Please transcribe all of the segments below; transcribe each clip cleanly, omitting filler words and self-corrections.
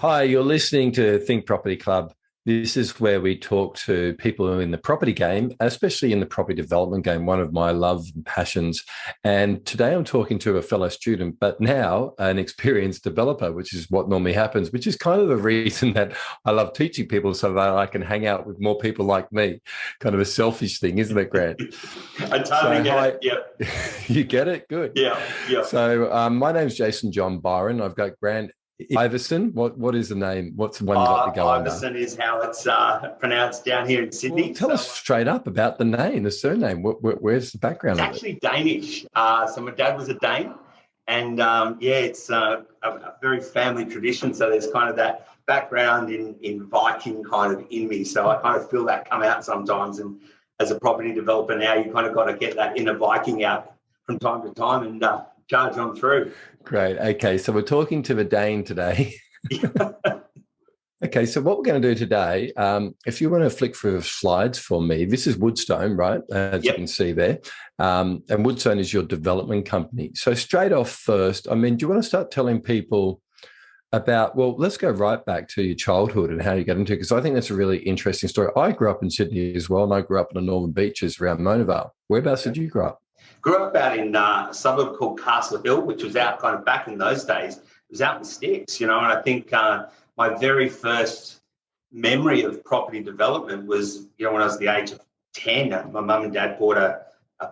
Hi, you're listening to Think Property Club. This is where we talk to people who are in the property game, especially in the property development game, one of my love and passions. And today I'm talking to a fellow student, but now an experienced developer, which is what normally happens, which is kind of the reason that I love teaching people so that I can hang out with more people like me. Kind of a selfish thing, isn't it, Grant? I totally get it. Yep. You get it? Good. Yeah. So my name's Jason John Byron. I've got Grant Iverson. What is the name? What's the one you got to go under? Iverson is how it's pronounced down here in Sydney. Well, tell us straight up about the name, the surname. Where's the background it's of it? actually Danish. So my dad was a Dane, and it's a very family tradition. So there's kind of that background in Viking kind of in me. So I kind of feel that come out sometimes. And as a property developer now, you kind of got to get that inner Viking out from time to time and charge on through. Great. Okay, so we're talking to the Dane today. Okay, so what we're going to do today, if you want to flick through the slides for me, this is Woodstone, right? As you can see there. And Woodstone is your development company. So straight off first, do you want to start telling people about, well, let's go right back to your childhood and how you got into it, because I think that's a really interesting story. I grew up in Sydney as well, and I grew up in the northern beaches around Mona Vale. Whereabouts did you grow up? Grew up out in a suburb called Castle Hill, which was out kind of back in those days. It was out in the sticks, and I think my very first memory of property development was, when I was the age of 10, my mum and dad bought a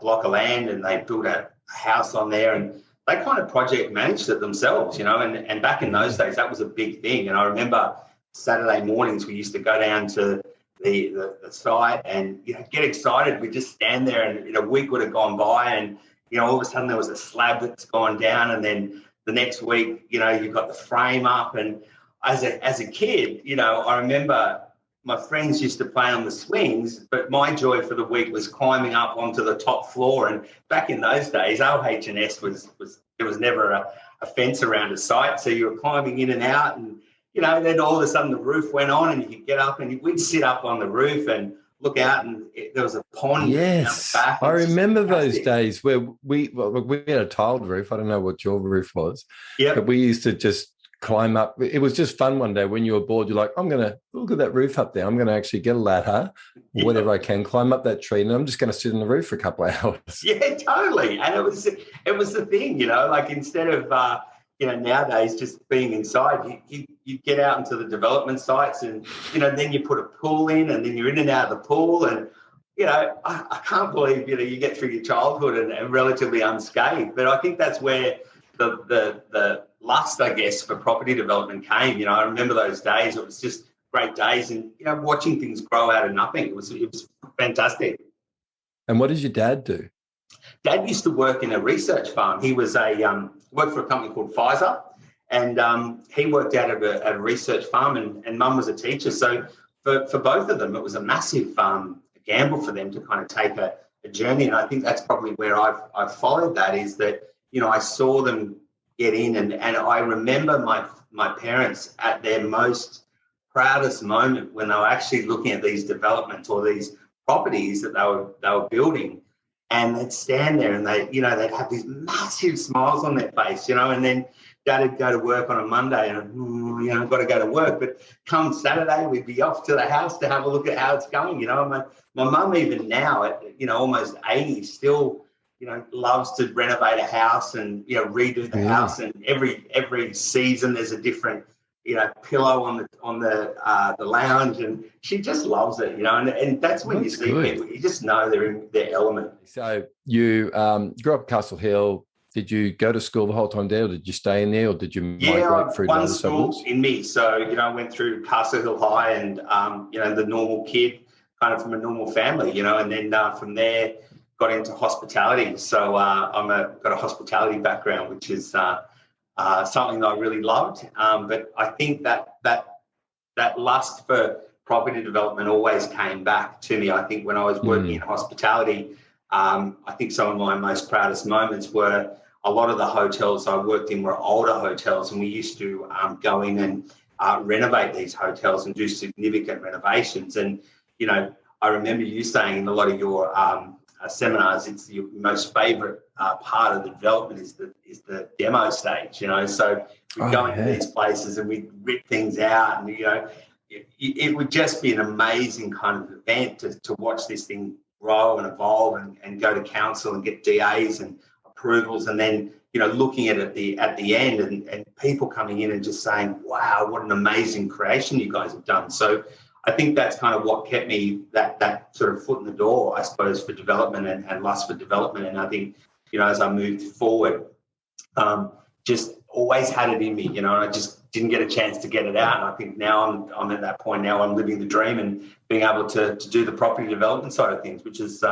block of land and they built a house on there, and they kind of project managed it themselves, and back in those days, that was a big thing. And I remember Saturday mornings, we used to go down to the site and get excited. We just stand there, and a week would have gone by, and all of a sudden there was a slab that's gone down, and then the next week you've got the frame up. And as a kid, I remember my friends used to play on the swings, but my joy for the week was climbing up onto the top floor. And back in those days, OH&S was there was never a fence around a site, so you were climbing in and out, and then all of a sudden the roof went on and you could get up, and we'd sit up on the roof and look out, and there was a pond. Yes, back. I remember those days where we had a tiled roof. I don't know what your roof was, but we used to just climb up. It was just fun one day when you were bored. You're like, I'm going to look at that roof up there. I'm going to actually get a ladder, whatever I can, climb up that tree, and I'm just going to sit on the roof for a couple of hours. Yeah, totally. And it was the thing, like instead of nowadays just being inside, you get out into the development sites, and then you put a pool in, and then you're in and out of the pool, and I can't believe you get through your childhood and relatively unscathed. But I think that's where the lust, I guess, for property development came. I remember those days. It was just great days, and watching things grow out of nothing. It was fantastic. And what did your dad do? Dad used to work in a research farm. He was worked for a company called Pfizer, and he worked out of a research farm, and Mum was a teacher. So for both of them, it was a massive gamble for them to kind of take a journey. And I think that's probably where I've followed that, is that I saw them get in, and I remember my parents at their most proudest moment when they were actually looking at these developments or these properties that they were building. And they'd stand there, and they'd have these massive smiles on their face, and then Dad would go to work on a Monday, and I've got to go to work. But come Saturday, we'd be off to the house to have a look at how it's going. My mum, even now at almost 80, still loves to renovate a house and redo the house. And every season there's a different pillow on the lounge, and she just loves it, and that's when you see people, you just know they're in their element. So you grew up at Castle Hill. Did you go to school the whole time there, or did you stay in there, or did you migrate through one other school suburbs? In me. So, I went through Castle Hill High, and, the normal kid, kind of from a normal family, and then from there got into hospitality. So got a hospitality background, which is something that I really loved. But I think that lust for property development always came back to me. I think when I was working in hospitality, I think some of my most proudest moments were a lot of the hotels I worked in were older hotels, and we used to go in and renovate these hotels and do significant renovations. And, I remember you saying in a lot of your seminars, it's your most favourite part of the development is the demo stage, So we go into these places and we rip things out, and it would just be an amazing kind of event to watch this thing grow and evolve and go to council and get DAs and approvals, and then looking at it at the end and people coming in and just saying, wow, what an amazing creation you guys have done. So I think that's kind of what kept me that sort of foot in the door, I suppose, for development and lust for development. And I think, as I moved forward, just always had it in me, and I just didn't get a chance to get it out. And I think now I'm at that point now, I'm living the dream and being able to do the property development side of things, which is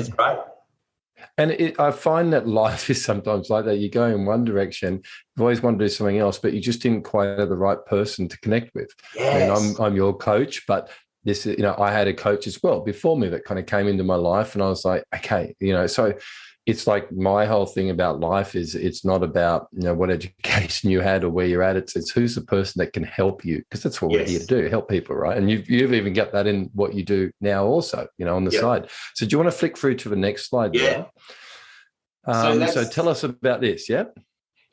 great. And I find that life is sometimes like that. You go in one direction, you've always wanted to do something else, but you just didn't quite have the right person to connect with. Yes. I mean, I'm your coach, but this is, I had a coach as well before me that kind of came into my life, and I was like, okay, so it's like my whole thing about life is it's not about, what education you had or where you're at. It's who's the person that can help you, because that's what we're here to do, help people, right? And you've even got that in what you do now also, on the side. So do you want to flick through to the next slide? Yeah. So tell us about this, yeah?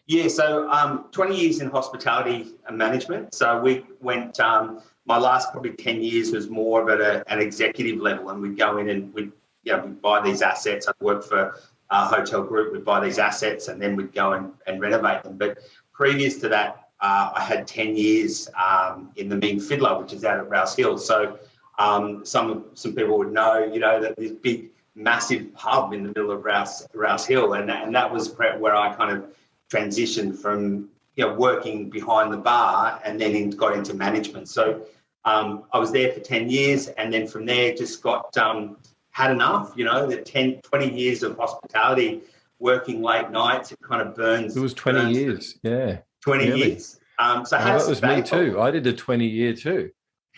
Yeah, so 20 years in hospitality and management. So we went, my last probably 10 years was more of at an executive level, and we'd go in and we'd buy these assets. I'd work for a hotel group, we'd buy these assets and then we'd go and renovate them. But previous to that, I had 10 years in the Mean Fiddler, which is out at Rouse Hill. So some people would know, that this big, massive pub in the middle of Rouse Hill. And that was where I kind of transitioned from, working behind the bar and then got into management. So I was there for 10 years, and then from there just got... had enough, the 10, 20 years of hospitality, working late nights, it kind of burns. It was 20 years, 20 years. So that was me too. I did a 20-year too.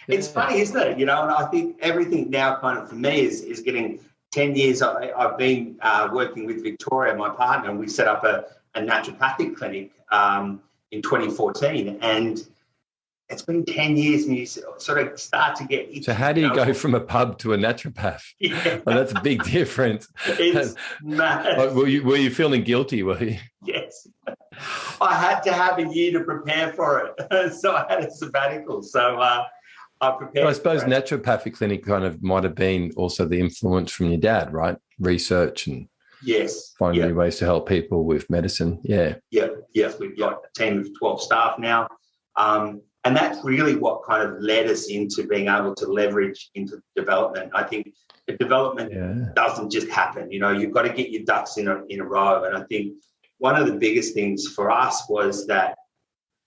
Yeah. It's funny, isn't it? And I think everything now kind of for me is getting 10 years. I've been working with Victoria, my partner, and we set up a naturopathic clinic in 2014, and it's been 10 years and you sort of start to get itchy. So how do you go from a pub to a naturopath? Yeah. Well, that's a big difference. It's mad. Like, were you feeling guilty, were you? Yes. I had to have a year to prepare for it. So I had a sabbatical. So I prepared. But I suppose naturopathic clinic kind of might have been also the influence from your dad, right? Research and finding new ways to help people with medicine. Yeah. Yeah. Yes. We've got a team of 12 staff now. And that's really what kind of led us into being able to leverage into development. I think the development doesn't just happen. You've got to get your ducks in a row. And I think one of the biggest things for us was that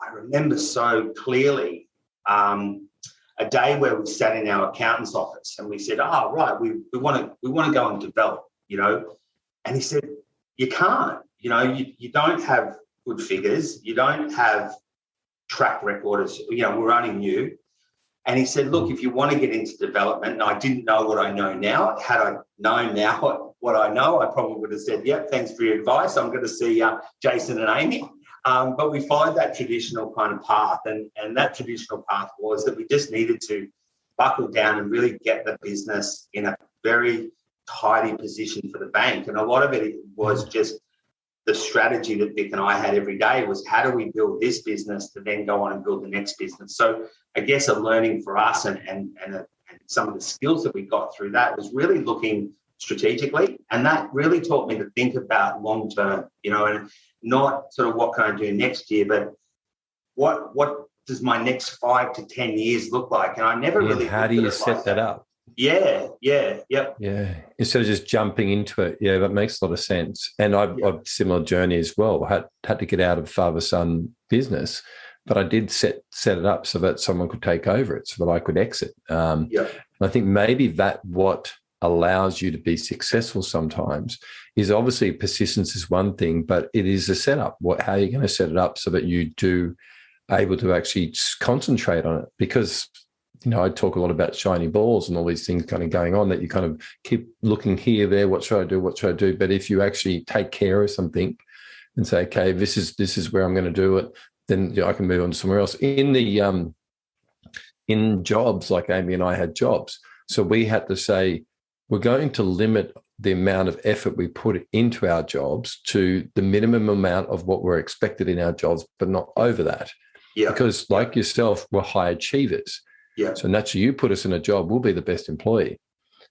I remember so clearly a day where we sat in our accountant's office and we said, "Oh, right, we want to go and develop," And he said, "You can't. You don't have good figures. You don't have track record as we're only new." And he said, "Look, if you want to get into development," and I didn't know what I know now. Had I known now what I know, I probably would have said, "Yep, thanks for your advice. I'm going to see Jason and Amy." But we followed that traditional kind of path, and that traditional path was that we just needed to buckle down and really get the business in a very tidy position for the bank. And a lot of it was just the strategy that Vic and I had every day was, how do we build this business to then go on and build the next business? So I guess a learning for us and some of the skills that we got through that was really looking strategically. And that really taught me to think about long term, and not sort of what can I do next year, but what does my next 5 to 10 years look like? And I never really... How do you set that up? Yeah. Instead of just jumping into it, that makes a lot of sense. And I've a similar journey as well. I had to get out of father-son business, but I did set it up so that someone could take over it, so that I could exit. And I think maybe that what allows you to be successful sometimes is obviously persistence is one thing, but it is a setup. How are you going to set it up so that you do able to actually concentrate on it? Because I talk a lot about shiny balls and all these things kind of going on that you kind of keep looking here, there, what should I do? What should I do? But if you actually take care of something and say, okay, this is where I'm going to do it, then I can move on to somewhere else. In jobs, like Amy and I had jobs. So we had to say, we're going to limit the amount of effort we put into our jobs to the minimum amount of what we're expected in our jobs, but not over that. Yeah. Because like yourself, we're high achievers. Yeah. So naturally, you put us in a job, we'll be the best employee.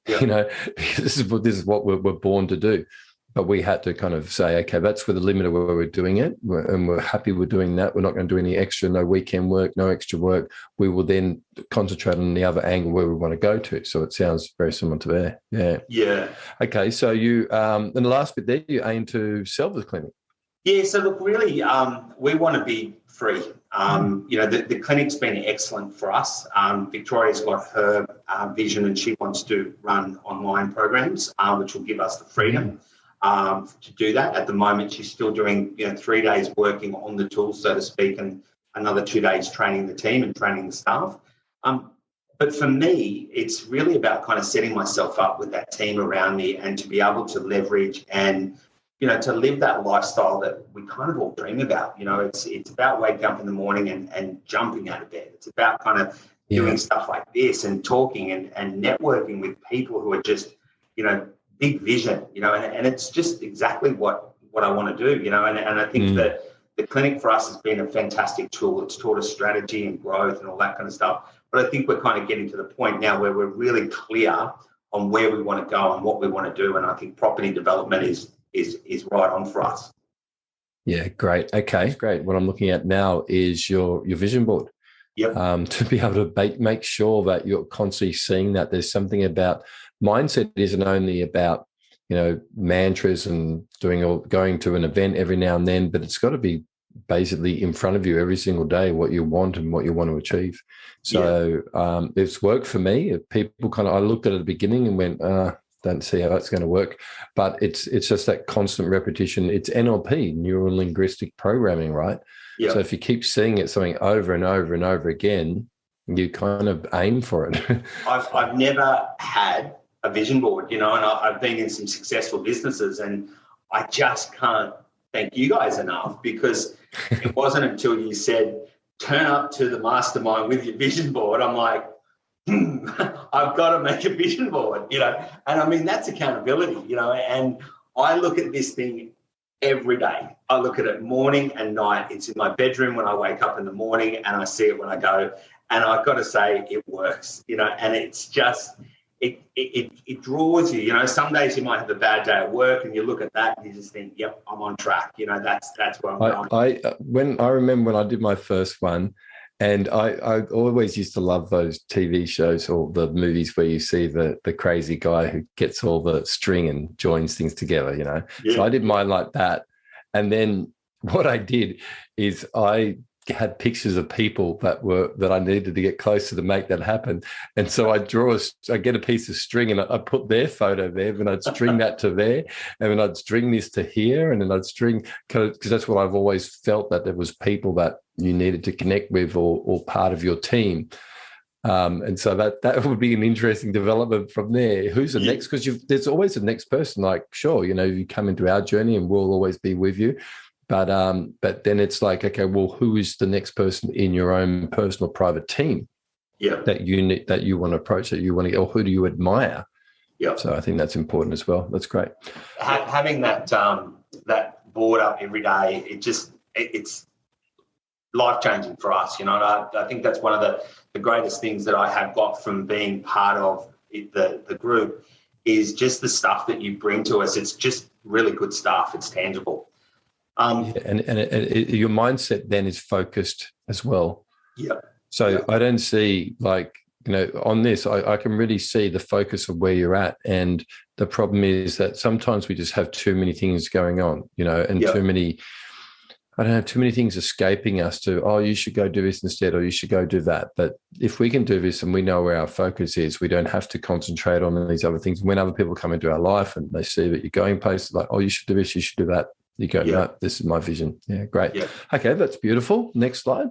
Yeah. You know, this is what we're born to do. But we had to kind of say, okay, that's where the limit of where we're doing it, and we're happy with doing that. We're not going to do any extra, no weekend work, no extra work. We will then concentrate on the other angle where we want to go to. So it sounds very similar to there. Yeah. Yeah. Okay. So you, and the last bit there, you aim to sell the clinic. Yeah. So look, really, we want to be free. You know, the clinic's been excellent for us. Victoria's got her vision, and she wants to run online programs, which will give us the freedom to do that. At the moment, she's still doing 3 days working on the tools, so to speak, and another 2 days training the team and training the staff. But for me, it's really about kind of setting myself up with that team around me, and to be able to leverage and to live that lifestyle that we kind of all dream about. It's about waking up in the morning and jumping out of bed. It's about kind of doing stuff like this and talking and networking with people who are just, big vision, and it's just exactly what I want to do, and I think that the clinic for us has been a fantastic tool. It's taught us strategy and growth and all that kind of stuff. But I think we're kind of getting to the point now where we're really clear on where we want to go and what we want to do. And I think property development is right on for us. Yeah, great. Okay, great. What I'm looking at now is your vision board. Yep. To be able to make sure that you're constantly seeing that there's something about mindset isn't only about, mantras and going to an event every now and then, but it's got to be basically in front of you every single day, what you want and what you want to achieve. So it's worked for me. People I looked at it at the beginning and went, don't see how that's going to work, but it's just that constant repetition. It's NLP, neuro linguistic programming, right? Yeah. So if you keep seeing it something over and over and over again, you kind of aim for it. I've never had a vision board, and I've been in some successful businesses, and I just can't thank you guys enough, because it wasn't until you said, turn up to the mastermind with your vision board, I'm like, I've got to make a vision board, and I mean, that's accountability, and I look at this thing every day. I look at it morning and night. It's in my bedroom when I wake up in the morning, and I see it when I go, and I've got to say it works, and it's just, it draws you, some days you might have a bad day at work and you look at that and you just think, yep, I'm on track, that's where I'm going. I remember when I did my first one, and I always used to love those TV shows or the movies where you see the crazy guy who gets all the string and joins things together, So I did mine like that. And then what I did is I had pictures of people that I needed to get closer to make that happen. And so I get a piece of string and I put their photo there, and I'd string that to there, and then I'd string this to here, and then I'd string, because that's what I've always felt, that there was people that you needed to connect with or part of your team. And so that would be an interesting development from there. Who's the next? Because there's always the next person. Like, sure, you come into our journey and we'll always be with you. But then it's like, okay, well, who is the next person in your own personal private team that you want to approach, that you want to, or who do you admire? Yeah. So I think that's important as well. That's great. Having that board up every day, it's life-changing for us, and I think that's one of the greatest things that I have got from being part of the group is just the stuff that you bring to us. It's just really good stuff. It's tangible. And your mindset then is focused as well. Yeah. So I don't see on this, I can really see the focus of where you're at. And the problem is that sometimes we just have too many things going on, and too many things escaping us to, oh, you should go do this instead, or you should go do that. But if we can do this and we know where our focus is, we don't have to concentrate on these other things. When other people come into our life and they see that you're going places like, oh, you should do this, you should do that, you go, no, this is my vision. Yeah, great. Yeah. Okay, that's beautiful. Next slide.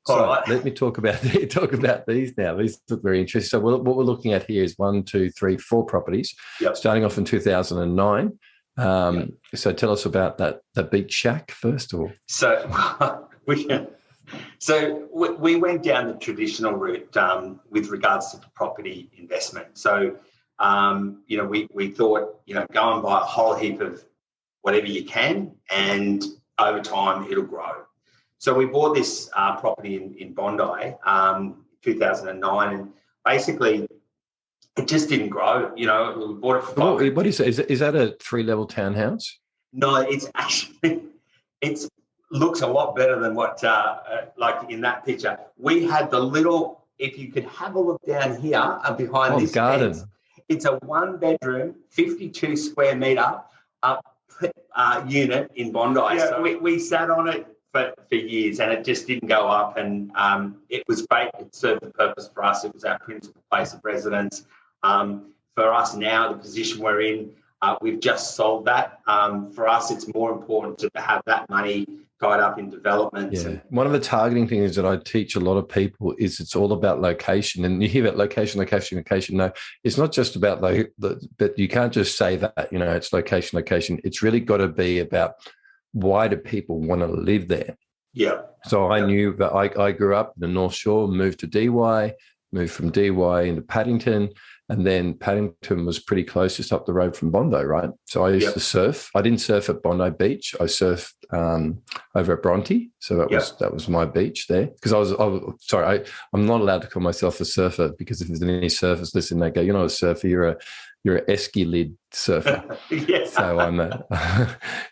So let me talk about these now. These look very interesting. So what we're looking at here is 1, 2, 3, 4 properties, starting off in 2009. So tell us about that beach shack first of all. So we went down the traditional route with regards to property investment. So We thought, go and buy a whole heap of whatever you can, and over time it'll grow. So we bought this property in Bondi, 2009, and basically it just didn't grow. We bought it for what is it? Is that a 3-level townhouse? No, it's actually it looks a lot better than what like in that picture. We had the little. If you could have a look down here behind this garden. fence, it's a 1-bedroom, 52 square metre unit in Bondi. Yeah, so we sat on it for years, and it just didn't go up. And it was great. It served the purpose for us. It was our principal place of residence. For us now, the position we're in, we've just sold that. For us, it's more important to have that money tied up in developments. Yeah. One of the targeting things that I teach a lot of people is it's all about location. And you hear about location. No, it's not just about but you can't just say that, it's location. It's really got to be about why do people want to live there? Yeah. So I knew that I grew up in the North Shore, moved to DY, moved from DY into Paddington, and then Paddington was pretty close, just up the road from Bondi, right? So I used to surf. I didn't surf at Bondi Beach. I surfed over at Bronte. So that was my beach there. Because I'm not allowed to call myself a surfer, because if there's any surfers listening, they go, "You're not a surfer. You're an esky lid surfer." Yeah. So I'm a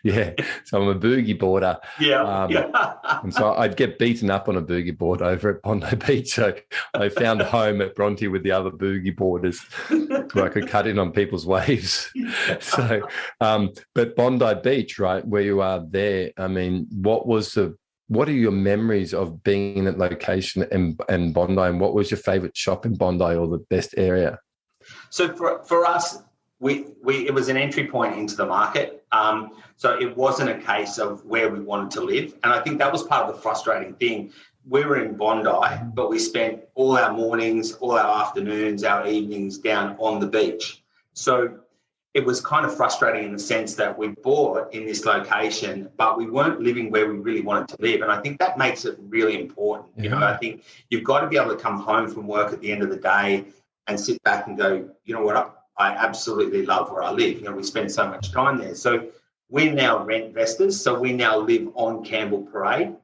boogie boarder. And so I'd get beaten up on a boogie board over at Bondi Beach. So I found a home at Bronte with the other boogie boarders where I could cut in on people's waves. So, but Bondi Beach, right, where you are there, I mean, what are your memories of being in that location and Bondi, and what was your favourite shop in Bondi or the best area? So for us, it was an entry point into the market. So it wasn't a case of where we wanted to live. And I think that was part of the frustrating thing. We were in Bondi, but we spent all our mornings, all our afternoons, our evenings down on the beach. So it was kind of frustrating in the sense that we bought in this location, but we weren't living where we really wanted to live. And I think that makes it really important. Yeah. I think you've got to be able to come home from work at the end of the day and sit back and go, you know what, I absolutely love where I live. We spend so much time there. So we're now rent investors. So we now live on Campbell Parade.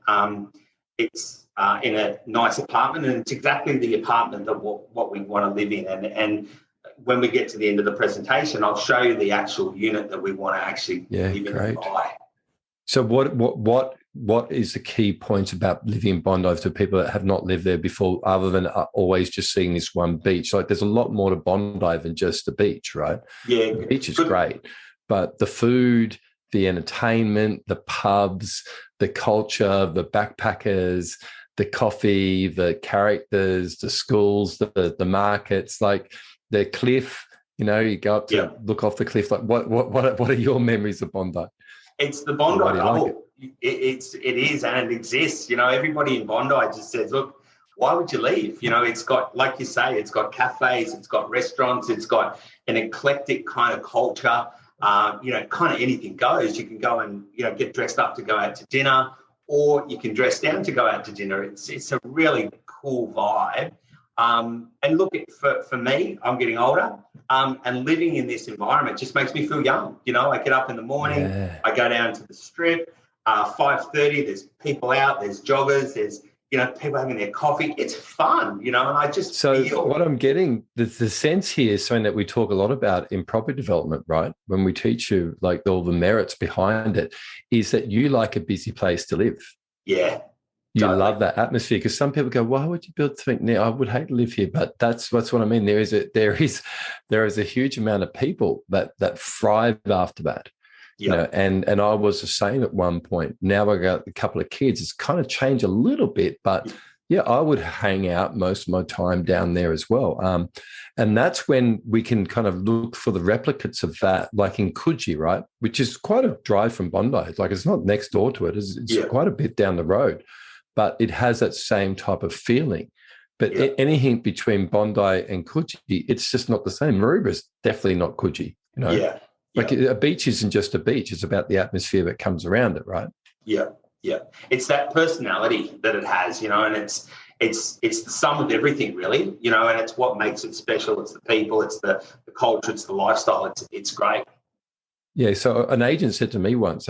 It's in a nice apartment, and it's exactly the apartment that what we want to live in. And when we get to the end of the presentation, I'll show you the actual unit that we want to actually live in and buy. So what is the key points about living in Bondi to people that have not lived there before, other than always just seeing this one beach? Like, there's a lot more to Bondi than just the beach, right? Yeah. The beach is great, but the food, the entertainment, the pubs, the culture, the backpackers, the coffee, the characters, the schools, the markets, like the cliff, you go up to look off the cliff. Like what are your memories of Bondi? It's the Bondi bubble. It is, and it exists. Everybody in Bondi just says, look, why would you leave? It's got, like you say, it's got cafes, it's got restaurants, it's got an eclectic kind of culture. Kind of anything goes. You can go and, get dressed up to go out to dinner, or you can dress down to go out to dinner. It's a really cool vibe. And look, for me, I'm getting older, and living in this environment just makes me feel young. I get up in the morning, I go down to the strip, 5:30, there's people out, there's joggers, there's, people having their coffee. It's fun, and I just feel. What I'm getting, the sense here is something that we talk a lot about in property development, right? When we teach you, like, all the merits behind it, is that you like a busy place to live. Yeah. You love that atmosphere, because some people go, why would you build something new? I would hate to live here, but that's what I mean. There is a huge amount of people that thrive after that. And I was the same at one point. Now I got a couple of kids. It's kind of changed a little bit, but I would hang out most of my time down there as well. And that's when we can kind of look for the replicates of that, like in Coogee, right? Which is quite a drive from Bondi. Like, it's not next door to it. It's quite a bit down the road, but it has that same type of feeling. But anything between Bondi and Coogee, it's just not the same. Maroubra is definitely not Coogee, Like, a beach isn't just a beach. It's about the atmosphere that comes around it, right? Yeah. It's that personality that it has, and it's the sum of everything, really, you know, and it's what makes it special. It's the people, it's the culture, it's the lifestyle. It's great. Yeah. So an agent said to me once,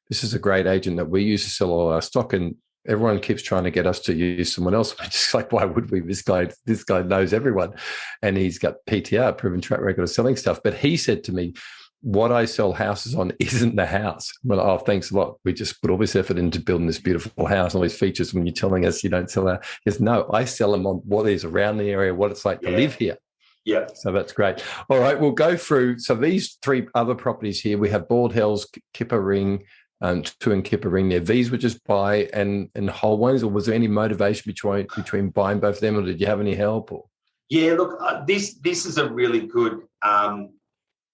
this is a great agent that we use to sell all our stock, and everyone keeps trying to get us to use someone else. We're just like, why would we? This guy knows everyone, and he's got PTR, proven track record of selling stuff. But he said to me, what I sell houses on isn't the house. Well, oh, thanks a lot. We just put all this effort into building this beautiful house, all these features. When you're telling us you don't sell that, yes, no, I sell them on what is around the area, what it's like to live here. Yeah. So that's great. All right, we'll go through. So these three other properties here, we have Bald Hills, Kipper Ring, two in Kipper Ring there. These were just buy and whole ones, or was there any motivation between buying both of them, or did you have any help? Or? Yeah, look, this is a really good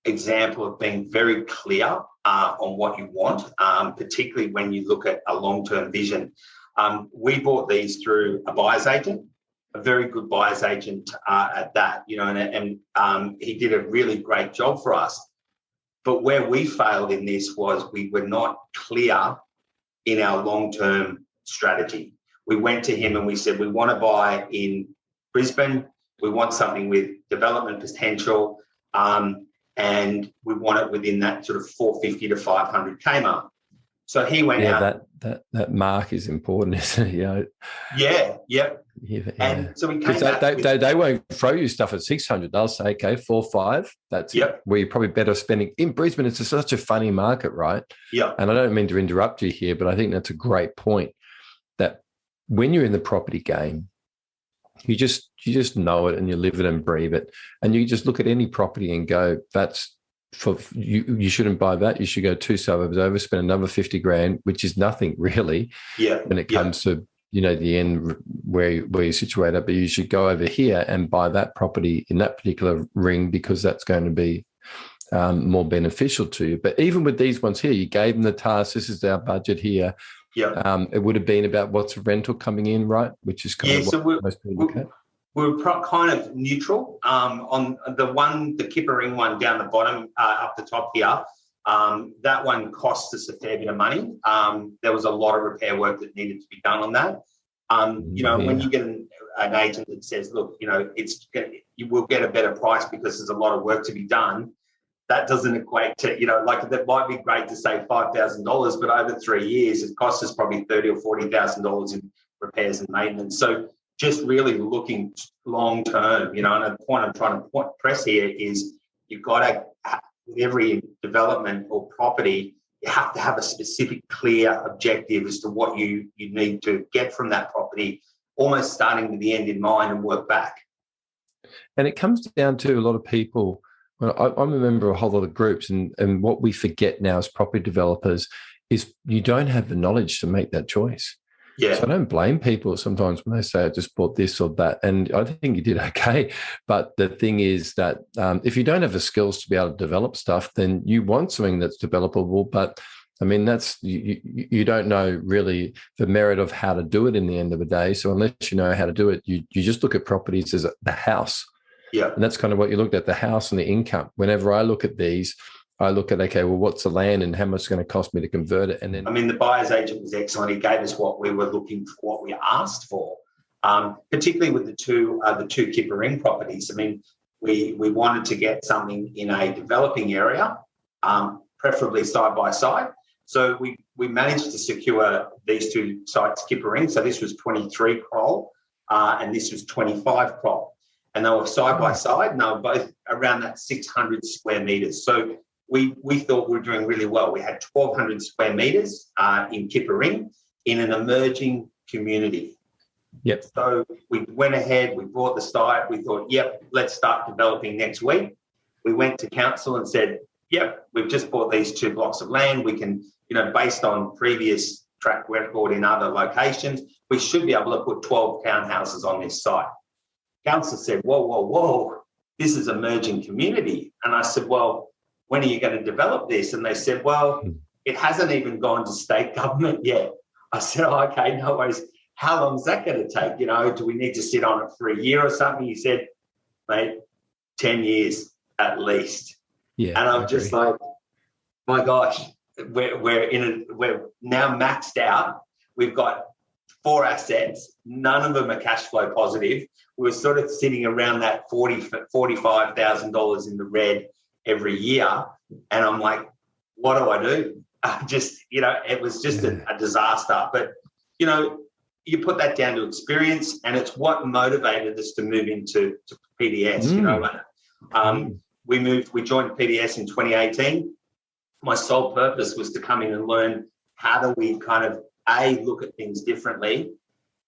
example of being very clear on what you want, particularly when you look at a long-term vision. We bought these through a buyer's agent, a very good buyer's agent at that, you know, and he did a really great job for us. But where we failed in this was we were not clear in our long-term strategy. We went to him and we said, we want to buy in Brisbane. We want something with development potential, and we want it within that sort of 450 to 500K mark. So he went out. That mark is important, isn't it? You know? Yeah, yep. Yeah. And so we came back they won't throw you stuff at 600. They'll say, okay, 4-5. That's where you're probably better spending. In Brisbane, it's such a funny market, right? Yeah. And I don't mean to interrupt you here, but I think that's a great point, that when you're in the property game, you just know it and you live it and breathe it. And you just look at any property and go, that's for you shouldn't buy that. You should go 2 suburbs over, spend another 50 grand, which is nothing really. Yeah. When it comes to, you know, the end where you're situated, but you should go over here and buy that property in that particular ring, because that's going to be more beneficial to you. But even with these ones here, you gave them the task. This is our budget here. Yeah. It would have been about what's the rental coming in, right? Which is kind of what most people look at. We're kind of neutral on the Kipper Ring one down the bottom, up the top here. That one cost us a fair bit of money. There was a lot of repair work that needed to be done on that. You know, when you get an agent that says, look, you know, you will get a better price because there's a lot of work to be done, that doesn't equate to, you know, like that might be great to save $5,000, but over 3 years, it costs us probably $30,000 or $40,000 in repairs and maintenance. So just really looking long term, you know, and the point I'm trying to press here is you've got to, with every development or property, you have to have a specific, clear objective as to what you need to get from that property, almost starting with the end in mind and work back. And it comes down to a lot of people. Well, I'm a member of a whole lot of groups, and what we forget now as property developers is you don't have the knowledge to make that choice. Yeah. So I don't blame people sometimes when they say, I just bought this or that. And I think you did okay. But the thing is that if you don't have the skills to be able to develop stuff, then you want something that's developable. But I mean, that's you don't know really the merit of how to do it in the end of the day. So unless you know how to do it, you just look at properties as the house. Yeah. And that's kind of what you looked at, the house and the income. Whenever I look at these, I look at, okay, well, what's the land and how much it's going to cost me to convert it? And then, I mean, the buyer's agent was excellent. He gave us what we were looking for, what we asked for, particularly with the two Kipper Ring properties. I mean, we wanted to get something in a developing area, preferably side by side. So we managed to secure these two sites, Kipper Ring. So this was 23 Kroll and this was 25 Kroll. And they were side by side, and they were both around that 600 square metres. So we thought we were doing really well. We had 1,200 square metres in Kipper Ring in an emerging community. Yep. So we went ahead, we bought the site, we thought, yep, let's start developing next week. We went to council and said, yep, we've just bought these 2 blocks of land. We can, you know, based on previous track record in other locations, we should be able to put 12 townhouses on this site. Council said, whoa, this is emerging community. And I said, well, when are you going to develop this? And they said, well, it hasn't even gone to state government yet. I said, oh, okay, no worries. How long is that going to take? You know, do we need to sit on it for a year or something? He said, mate, 10 years at least. Yeah. And I'm just like, my gosh, we're now maxed out. We've got 4 assets. None of them are cash flow positive. We're sort of sitting around that $45,000 in the red every year. And I'm like, what do I do? It was just a disaster. But, you put that down to experience, and it's what motivated us to move into PDS. We joined PDS in 2018. My sole purpose was to come in and learn how do we kind of A, look at things differently,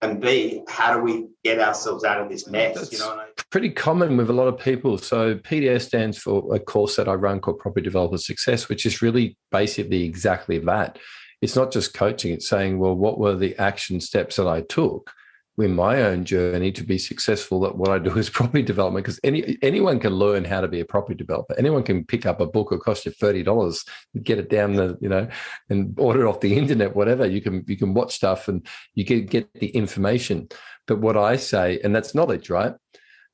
and B, how do we get ourselves out of this mess? That's pretty common with a lot of people. So PDS stands for a course that I run called Property Developer Success, which is really basically exactly that. It's not just coaching. It's saying, well, what were the action steps that I took in my own journey to be successful at what I do is property development? Because anyone can learn how to be a property developer. Anyone can pick up a book. It'll cost you $30 and get it down and order it off the internet, whatever. You can watch stuff and you can get the information. But what I say, and that's knowledge, right?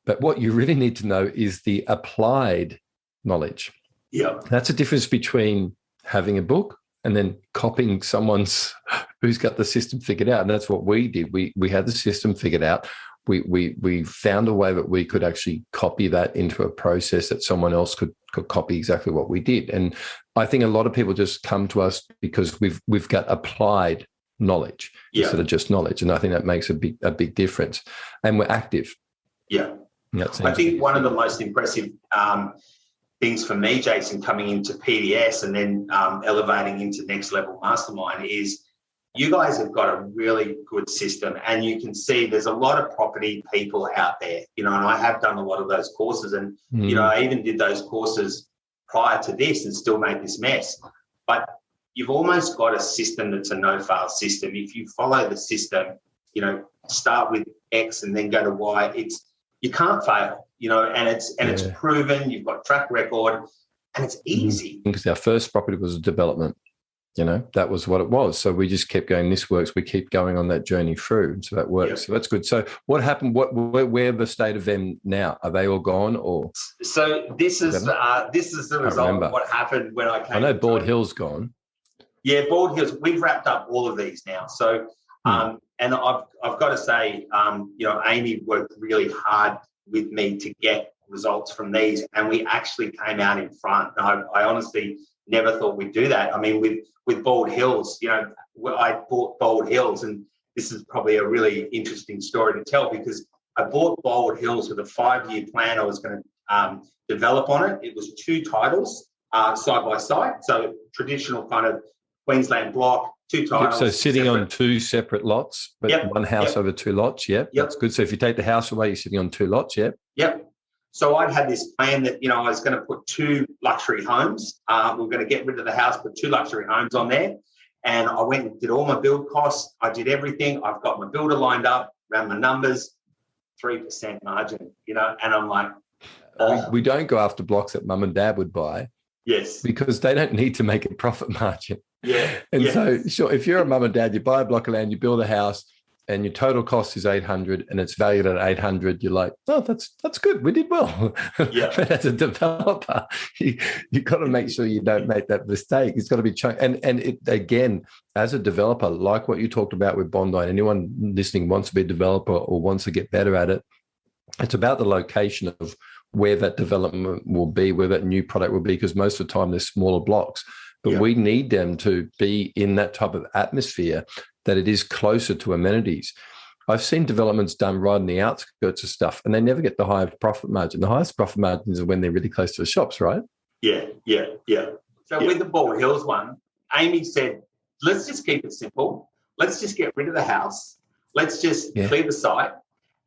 But what you really need to know is the applied knowledge. Yeah. That's a difference between having a book and then copying someone's who's got the system figured out. And that's what we did. We had the system figured out. We found a way that we could actually copy that into a process that someone else could copy exactly what we did. And I think a lot of people just come to us because we've got applied knowledge instead of just knowledge. And I think that makes a big difference. And we're active. Yeah. I think one of the most impressive things for me, Jason, coming into PDS and then elevating into Next Level Mastermind is you guys have got a really good system, and you can see there's a lot of property people out there, and I have done a lot of those courses, and, I even did those courses prior to this and still made this mess. But you've almost got a system that's a no-fail system. If you follow the system, start with X and then go to Y, you can't fail. And it's proven. You've got track record, and it's easy. Because our first property was a development, that was what it was. So we just kept going. This works. We keep going on that journey through. So that works. Yeah. So that's good. So what happened? Where the state of them now? Are they all gone or? So this is the result of what happened when I came. I know Bald Hill's gone. Yeah, Bald Hills. We've wrapped up all of these now. So and I've got to say, Amy worked really hard with me to get results from these, and we actually came out in front. And I honestly never thought we'd do that. I mean, with Bald Hills, I bought Bald Hills, and this is probably a really interesting story to tell, because I bought Bald Hills with a 5-year plan I was going to develop on it. It was 2 titles side by side, so traditional kind of Queensland block, 2 titles. So sitting on 2 separate lots, but one house over 2 lots. Yep, that's good. So if you take the house away, you're sitting on 2 lots. Yep. So I'd had this plan that, I was going to put 2 luxury homes. We're going to get rid of the house, put 2 luxury homes on there. And I went and did all my build costs. I did everything. I've got my builder lined up, ran my numbers, 3% margin, and I'm like. We don't go after blocks that mum and dad would buy. Yes. Because they don't need to make a profit margin. Yeah. And so, sure, if you're a mum and dad, you buy a block of land, you build a house, and your total cost is 800 and it's valued at 800, you're like, oh, that's good. We did well. Yeah. But as a developer, you've got to make sure you don't make that mistake. It's got to be chunky. And it, again, as a developer, like what you talked about with Bondi, anyone listening wants to be a developer or wants to get better at it, it's about the location of where that development will be, where that new product will be, because most of the time they're smaller blocks. But we need them to be in that type of atmosphere that it is closer to amenities. I've seen developments done right in the outskirts of stuff, and they never get the highest profit margin. The highest profit margins are when they're really close to the shops, right? Yeah. So with the Bald Hills one, Amy said, let's just keep it simple. Let's just get rid of the house. Let's just clear the site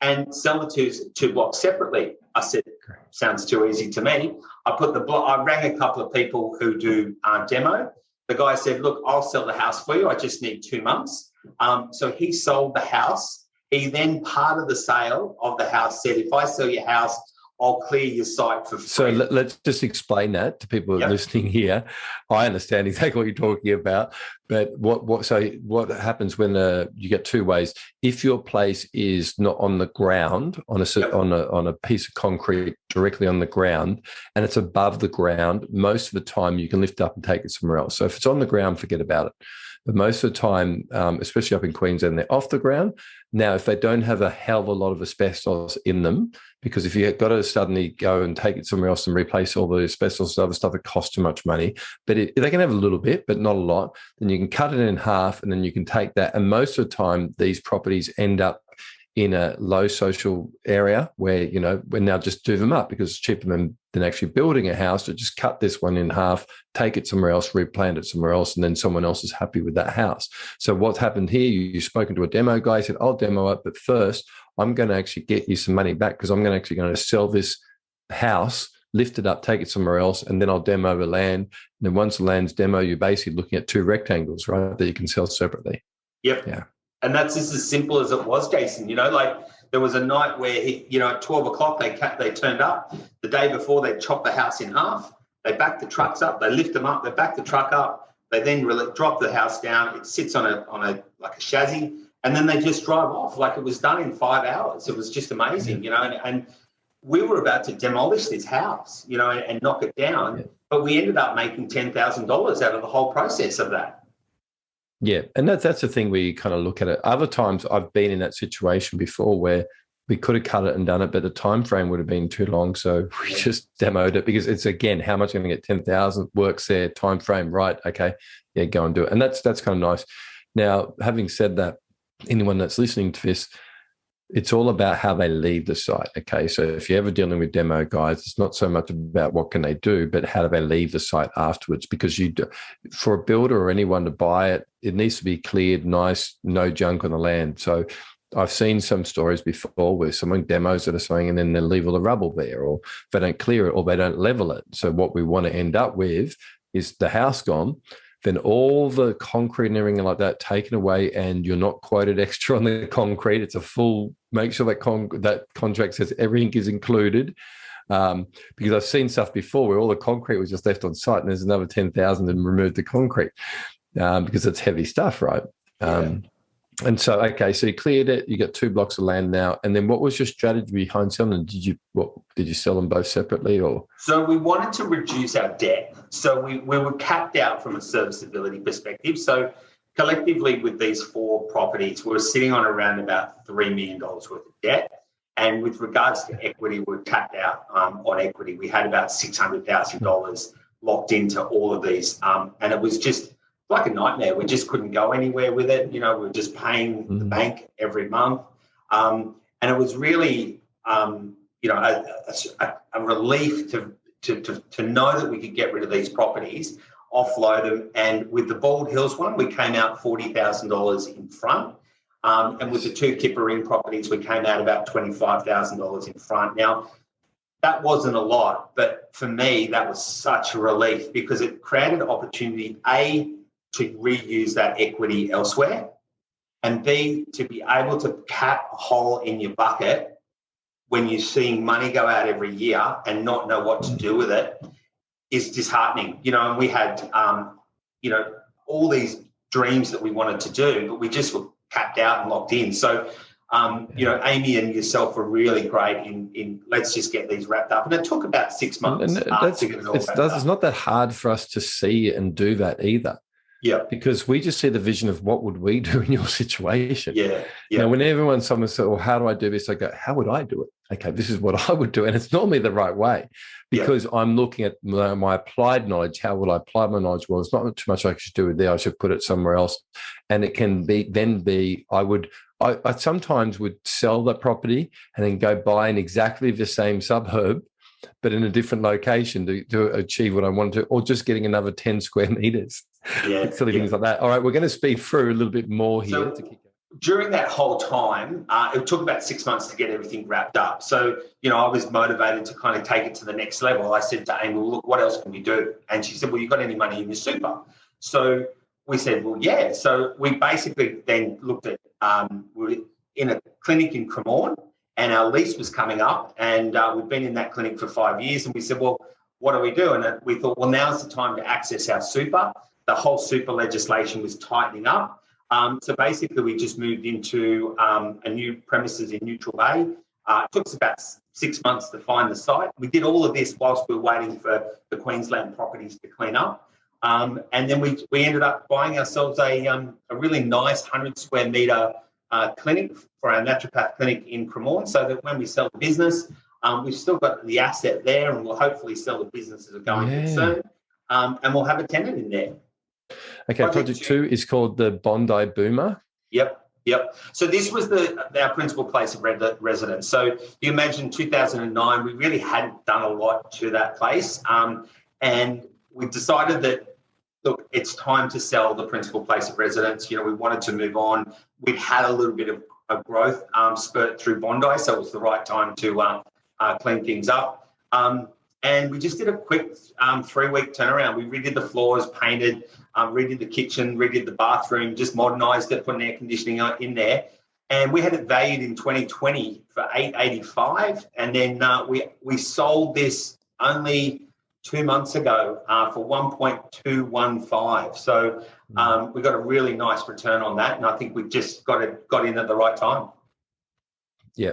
and sell the two blocks separately. I said, sounds too easy to me. I rang a couple of people who do demo. The guy said, look, I'll sell the house for you. I just need 2 months. So he sold the house. He then, part of the sale of the house, said, if I sell your house, I'll clear your site for free. So let's just explain that to people listening here. I understand exactly what you're talking about. But what happens when you get two ways? If your place is not on the ground, on a piece of concrete directly on the ground, and it's above the ground, most of the time you can lift up and take it somewhere else. So if it's on the ground, forget about it. But most of the time, especially up in Queensland, they're off the ground. Now, if they don't have a hell of a lot of asbestos in them, because if you've got to suddenly go and take it somewhere else and replace all the asbestos and other stuff, it costs too much money. But they can have a little bit, but not a lot. Then you can cut it in half and then you can take that. And most of the time, these properties end up in a low social area where, we now just do them up because it's cheaper than actually building a house to just cut this one in half, take it somewhere else, replant it somewhere else, and then someone else is happy with that house. So what's happened here, you've spoken to a demo guy, said, I'll demo it, but first I'm going to actually get you some money back because I'm going to sell this house, lift it up, take it somewhere else, and then I'll demo the land. And then once the land's demo, you're basically looking at two rectangles, right, that you can sell separately. Yep. Yeah. And that's just as simple as it was, Jason. There was a night where, at 12 o'clock, they turned up. The day before, they chopped the house in half. They backed the trucks up. They lift them up. They back the truck up. They then drop the house down. It sits on a chassis, and then they just drive off like it was done in 5 hours. It was just amazing, and we were about to demolish this house, and knock it down, but we ended up making $10,000 out of the whole process of that. Yeah, and that's the thing where you kind of look at it. Other times I've been in that situation before where we could have cut it and done it, but the time frame would have been too long. So we just demoed it because it's, again, how much I'm going to get 10,000 works there, time frame, right? Okay, yeah, go and do it. And that's kind of nice. Now, having said that, anyone that's listening to this, it's all about how they leave the site. Okay, so if you're ever dealing with demo guys, it's not so much about what can they do, but how do they leave the site afterwards? Because for a builder or anyone to buy it, it needs to be cleared, nice, no junk on the land. So I've seen some stories before where someone demos it or something and then they leave all the rubble there, or they don't clear it or they don't level it. So what we want to end up with is the house gone, then all the concrete and everything like that taken away, and you're not quoted extra on the concrete. It's a full, make sure that contract says everything is included. Because I've seen stuff before where all the concrete was just left on site and there's another 10,000 and removed the concrete because it's heavy stuff, right? And so, okay, so you cleared it, you got 2 blocks of land now. And then what was your strategy behind selling them? Did you sell them both separately or? So we wanted to reduce our debt. So we were capped out from a serviceability perspective. So collectively with these 4 properties, we were sitting on around about $3 million worth of debt. And with regards to equity, we're capped out on equity. We had about $600,000 locked into all of these. And it was just like a nightmare. We just couldn't go anywhere with it. We were just paying the bank every month. And it was really, a relief to know that we could get rid of these properties, offload them. And with the Bald Hills one, we came out $40,000 in front. And with the 2 Kippa properties, we came out about $25,000 in front. Now, that wasn't a lot, but for me, that was such a relief because it created opportunity, A, to reuse that equity elsewhere, and B, to be able to cap a hole in your bucket when you're seeing money go out every year and not know what to do with it is disheartening. And we had, all these dreams that we wanted to do, but we just were capped out and locked in. So, Amy and yourself were really great in let's just get these wrapped up. And it took about 6 months. And it's not that hard for us to see and do that either. Yeah, because we just see the vision of what would we do in your situation. Yeah. When someone says, "Well, how do I do this?" I go, "How would I do it?" Okay, this is what I would do, and it's normally the right way because I'm looking at my applied knowledge. How would I apply my knowledge? Well, it's not too much I should do with there. I should put it somewhere else, and it can be. I sometimes would sell that property and then go buy in exactly the same suburb, but in a different location to achieve what I wanted to, or just getting another 10 square meters. Silly things like that. All right, we're going to speed through a little bit more here. During that whole time, it took about 6 months to get everything wrapped up. So, I was motivated to kind of take it to the next level. I said to Amy, well, look, what else can we do? And she said, well, you got any money in your super? So we said, well, yeah. So we basically then looked at, we were in a clinic in Cremorne, and our lease was coming up, and we've been in that clinic for 5 years. And we said, well, what do we do? And we thought, well, now's the time to access our super. the whole super legislation was tightening up. So basically, we just moved into a new premises in Neutral Bay. It took us about 6 months to find the site. We did all of this whilst we were waiting for the Queensland properties to clean up. And then we ended up buying ourselves a really nice 100 square metre clinic for our naturopath clinic in Cremorne, so that when we sell the business, we've still got the asset there, and we'll hopefully sell the business as a going concern, and we'll have a tenant in there. Okay, project 2 is called the Bondi Boomer. Yep. So this was our principal place of residence. So you imagine 2009, we really hadn't done a lot to that place, and we decided that, look, it's time to sell the principal place of residence. You know, we wanted to move on. We'd had a little bit of a growth spurt through Bondi, so it was the right time to clean things up. And we just did a quick 3-week turnaround. We redid the floors, painted, redid the kitchen, redid the bathroom, just modernised it, put an air conditioning in there. And we had it valued in 2020 for $885. And then we sold this only 2 months ago for $1.215. So we got a really nice return on that, and I think we just got in at the right time. Yeah.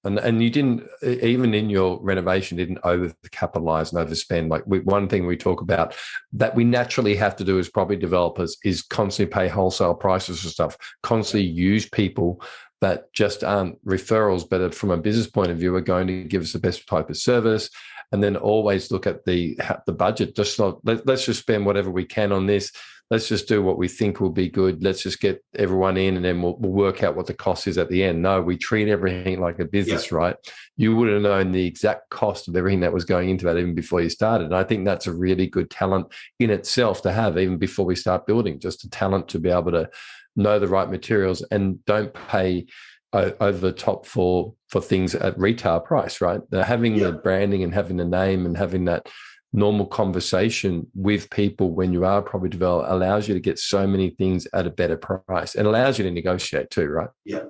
And you didn't, even in your renovation, didn't over-capitalize and overspend. Like one thing we talk about that we naturally have to do as property developers is constantly pay wholesale prices for stuff, constantly use people that just aren't referrals, but from a business point of view are going to give us the best type of service. And then always look at the budget. Just not let's just spend whatever we can on this. Let's just do what we think will be good. Let's just get everyone in, and then we'll work out what the cost is at the end. No, we treat everything like a business, right? You would have known the exact cost of everything that was going into that even before you started. And I think that's a really good talent in itself to have, even before we start building. Just a talent to be able to know the right materials and don't pay over the top for things at retail price, right? Having the branding and having the name and having that normal conversation with people when you are a property developer allows you to get so many things at a better price, and allows you to negotiate too, right? Yeah.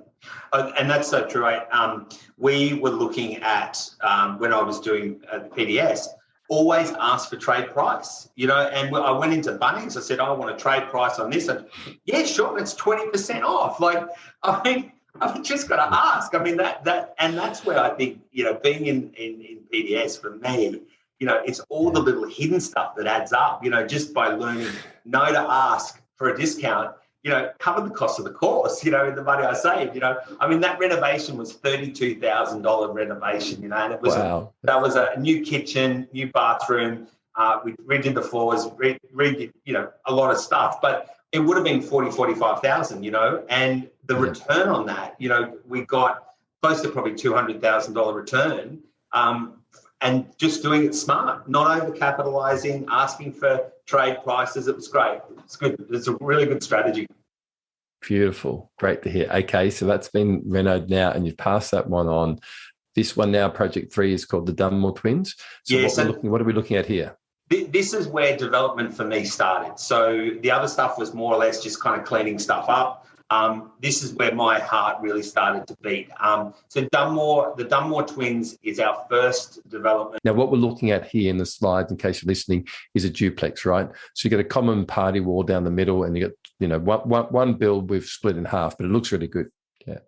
And that's so true. We were looking at, when I was doing PDS, always ask for trade price, you know, and I went into Bunnings, I said, I want a trade price on this. And yeah, sure, it's 20% off. Like, I mean, I've just got to ask. I mean, and that's where I think, you know, being in PDS for me, you know, it's all the little hidden stuff that adds up, you know, just by learning no to ask for a discount, you know, covered the cost of the course, you know, in the money I saved, you know. I mean, that renovation was $32,000 renovation, you know, and it was that was a new kitchen, new bathroom. We redid the floors, redid, you know, a lot of stuff, but it would have been 45,000, you know, and the return on that, you know, we got close to probably $200,000 return. And just doing it smart, not over-capitalising, asking for trade prices. It was great. It's good. It's a really good strategy. Beautiful. Great to hear. Okay, so that's been renoed now, and you've passed that one on. This one now, project 3, is called the Dunmore Twins. So what are we looking at here? This is where development for me started. So the other stuff was more or less just kind of cleaning stuff up. This is where my heart really started to beat. So the Dunmore Twins is our first development. Now, what we're looking at here in the slides, in case you're listening, is a duplex, right? So you get a common party wall down the middle, and you get, you know, one build we've split in half, but it looks really good. Yeah.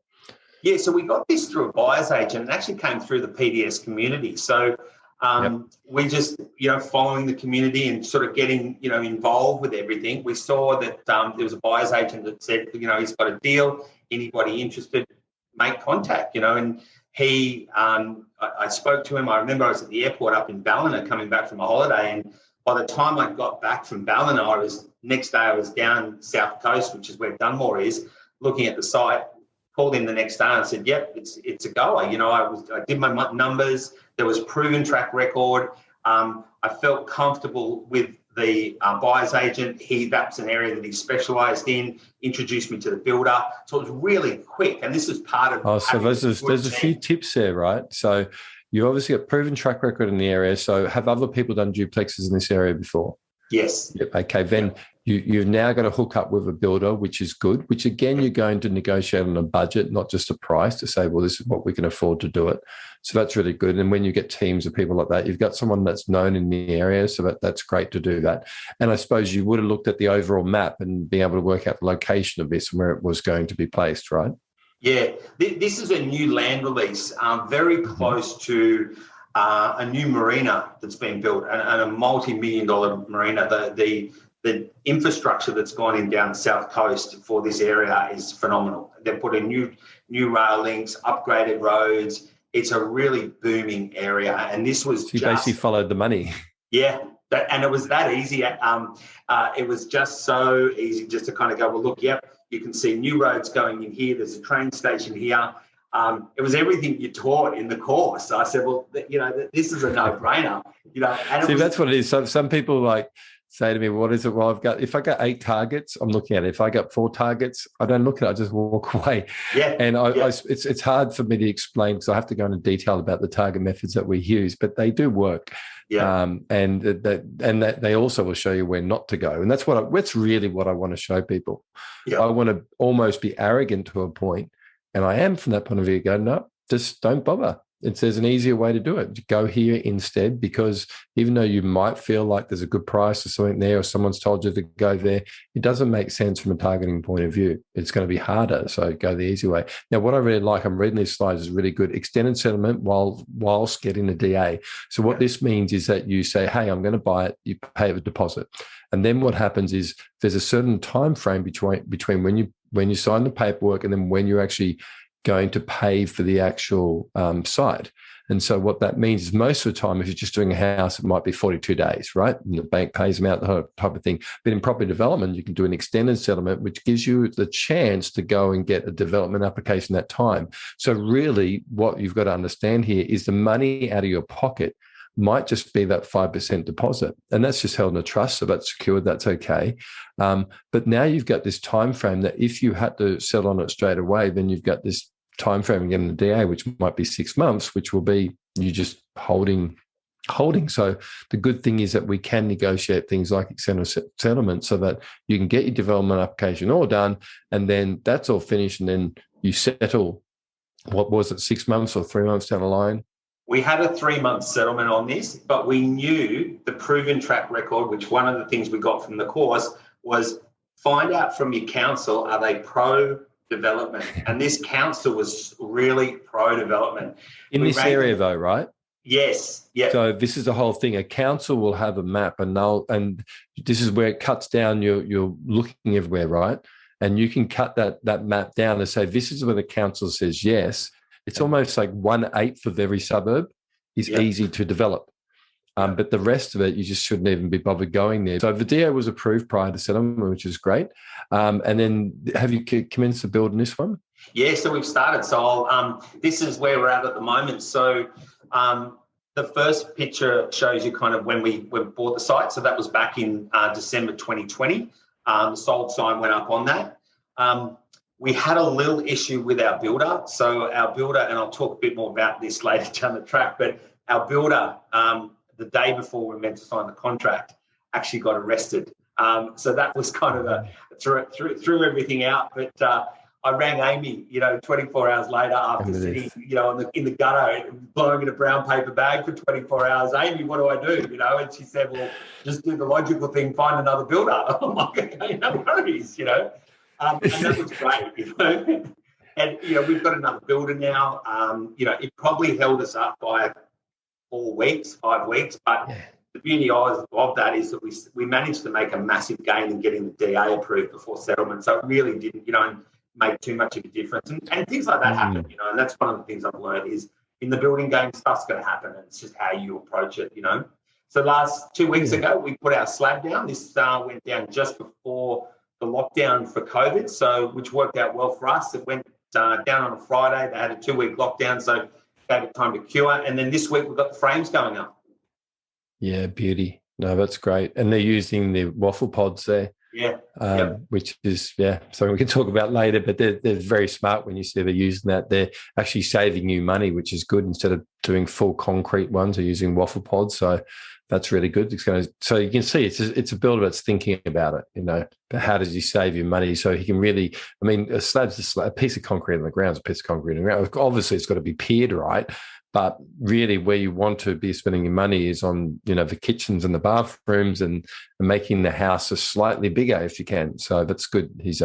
Yeah. So we got this through a buyer's agent, and actually came through the PDS community. So we just, you know, following the community and sort of getting, you know, involved with everything. We saw that there was a buyer's agent that said, you know, he's got a deal. Anybody interested, make contact, you know. And he, I spoke to him. I remember I was at the airport up in Ballina coming back from a holiday. And by the time I got back from Ballina, next day I was down South Coast, which is where Dunmore is, looking at the site. Called in the next day and said, yep, it's a goer. You know, I did my numbers. There was proven track record. I felt comfortable with the buyer's agent. That's an area that he specialised in, introduced me to the builder. So it was really quick. And this is part of... so there's a few tips there, right? So you obviously got proven track record in the area. So have other people done duplexes in this area before? Yes. Yep. Okay. Then You've now got to hook up with a builder, which is good, which again, you're going to negotiate on a budget, not just a price to say, well, this is what we can afford to do it. So that's really good. And when you get teams of people like that, you've got someone that's known in the area. So that's great to do that. And I suppose you would have looked at the overall map and be able to work out the location of this and where it was going to be placed, right? Yeah, this is a new land release, very close to a new marina that's been built, and a multi-million-dollar marina. The infrastructure that's gone in down the south coast for this area is phenomenal. They've put in new rail links, upgraded roads. It's a really booming area, and this was so you basically followed the money. Yeah, and it was that easy. It was just so easy just to kind of go, well, look, yep, you can see new roads going in here. There's a train station here. It was everything you taught in the course. I said, well, this is a no-brainer. And that's what it is. Some people like say to me, what is it? Well, if I got 8 targets, I'm looking at it. If I got 4 targets, I don't look at it. I just walk away. Yeah. And it's hard for me to explain because I have to go into detail about the target methods that we use, but they do work. Yeah. And that they also will show you where not to go. And that's really what I want to show people. Yeah. I want to almost be arrogant to a point. And I am from that point of view. Go, no, just don't bother. There's an easier way to do it. Go here instead, because even though you might feel like there's a good price or something there, or someone's told you to go there, it doesn't make sense from a targeting point of view. It's going to be harder. So go the easy way. Now, what I really like, I'm reading these slides, is really good. Extended settlement whilst getting the DA. So what this means is that you say, hey, I'm going to buy it. You pay a deposit. And then what happens is there's a certain time frame between when you sign the paperwork and then when you're actually going to pay for the actual site. And so what that means is most of the time, if you're just doing a house, it might be 42 days, right? And the bank pays them out, the type of thing. But in property development, you can do an extended settlement, which gives you the chance to go and get a development application that time. So really what you've got to understand here is the money out of your pocket might just be that 5% deposit. And that's just held in a trust, so that's secured, that's okay. But now you've got this time frame that if you had to settle on it straight away, then you've got this time frame again in the DA, which might be 6 months, which will be you just holding. So the good thing is that we can negotiate things like extended settlement so that you can get your development application all done, and then that's all finished, and then you settle, what was it, 6 months or 3 months down the line? We had a 3-month settlement on this, but we knew the proven track record, which one of the things we got from the course was find out from your council, are they pro-development? And this council was really pro-development. In this area though, right? Yes. Yeah. So this is the whole thing. A council will have a map, and this is where it cuts down. You're looking everywhere, right? And you can cut that map down and say, this is where the council says yes. It's almost like 1/8 of every suburb is easy to develop. But the rest of it, you just shouldn't even be bothered going there. So the DA was approved prior to settlement, which is great. And then have you commenced to build in this one? Yeah, so we've started. So this is where we're at the moment. So the first picture shows you kind of when we bought the site. So that was back in December 2020. The sold sign went up on that. We had a little issue with our builder. So our builder, and I'll talk a bit more about this later down the track, but our builder, the day before we were meant to sign the contract, actually got arrested. So that was kind of threw everything out. But I rang Amy, 24 hours later after sitting, in the gutter, blowing in a brown paper bag for 24 hours. Amy, what do I do? And she said, well, just do the logical thing, find another builder. I'm like, okay, no worries, and that was great, And, we've got another builder now. It probably held us up by 5 weeks, but the beauty of that is that we managed to make a massive gain in getting the DA approved before settlement. So it really didn't, make too much of a difference. And things like that happen, and that's one of the things I've learned is in the building game, stuff's going to happen, and it's just how you approach it, So last 2 weeks ago, we put our slab down. This went down just before the lockdown for COVID, so which worked out well for us. It went down on a Friday. They had a 2-week lockdown, so gave it time to cure. And then this week we've got the frames going up. Yeah, beauty. No, that's great. And they're using the waffle pods there. Yeah. Which is, something we can talk about later, but they're very smart when you see they're using that. They're actually saving you money, which is good. Instead of doing full concrete ones, they're using waffle pods. So That's really good. It's going to, so you can see it's a builder that's thinking about it, but how does he save you money so he can really, I mean, a slab's a slab, a piece of concrete on the ground is a piece of concrete on the ground. Obviously, it's got to be piered right, but really where you want to be spending your money is on, the kitchens and the bathrooms and making the house a slightly bigger if you can. So that's good. He's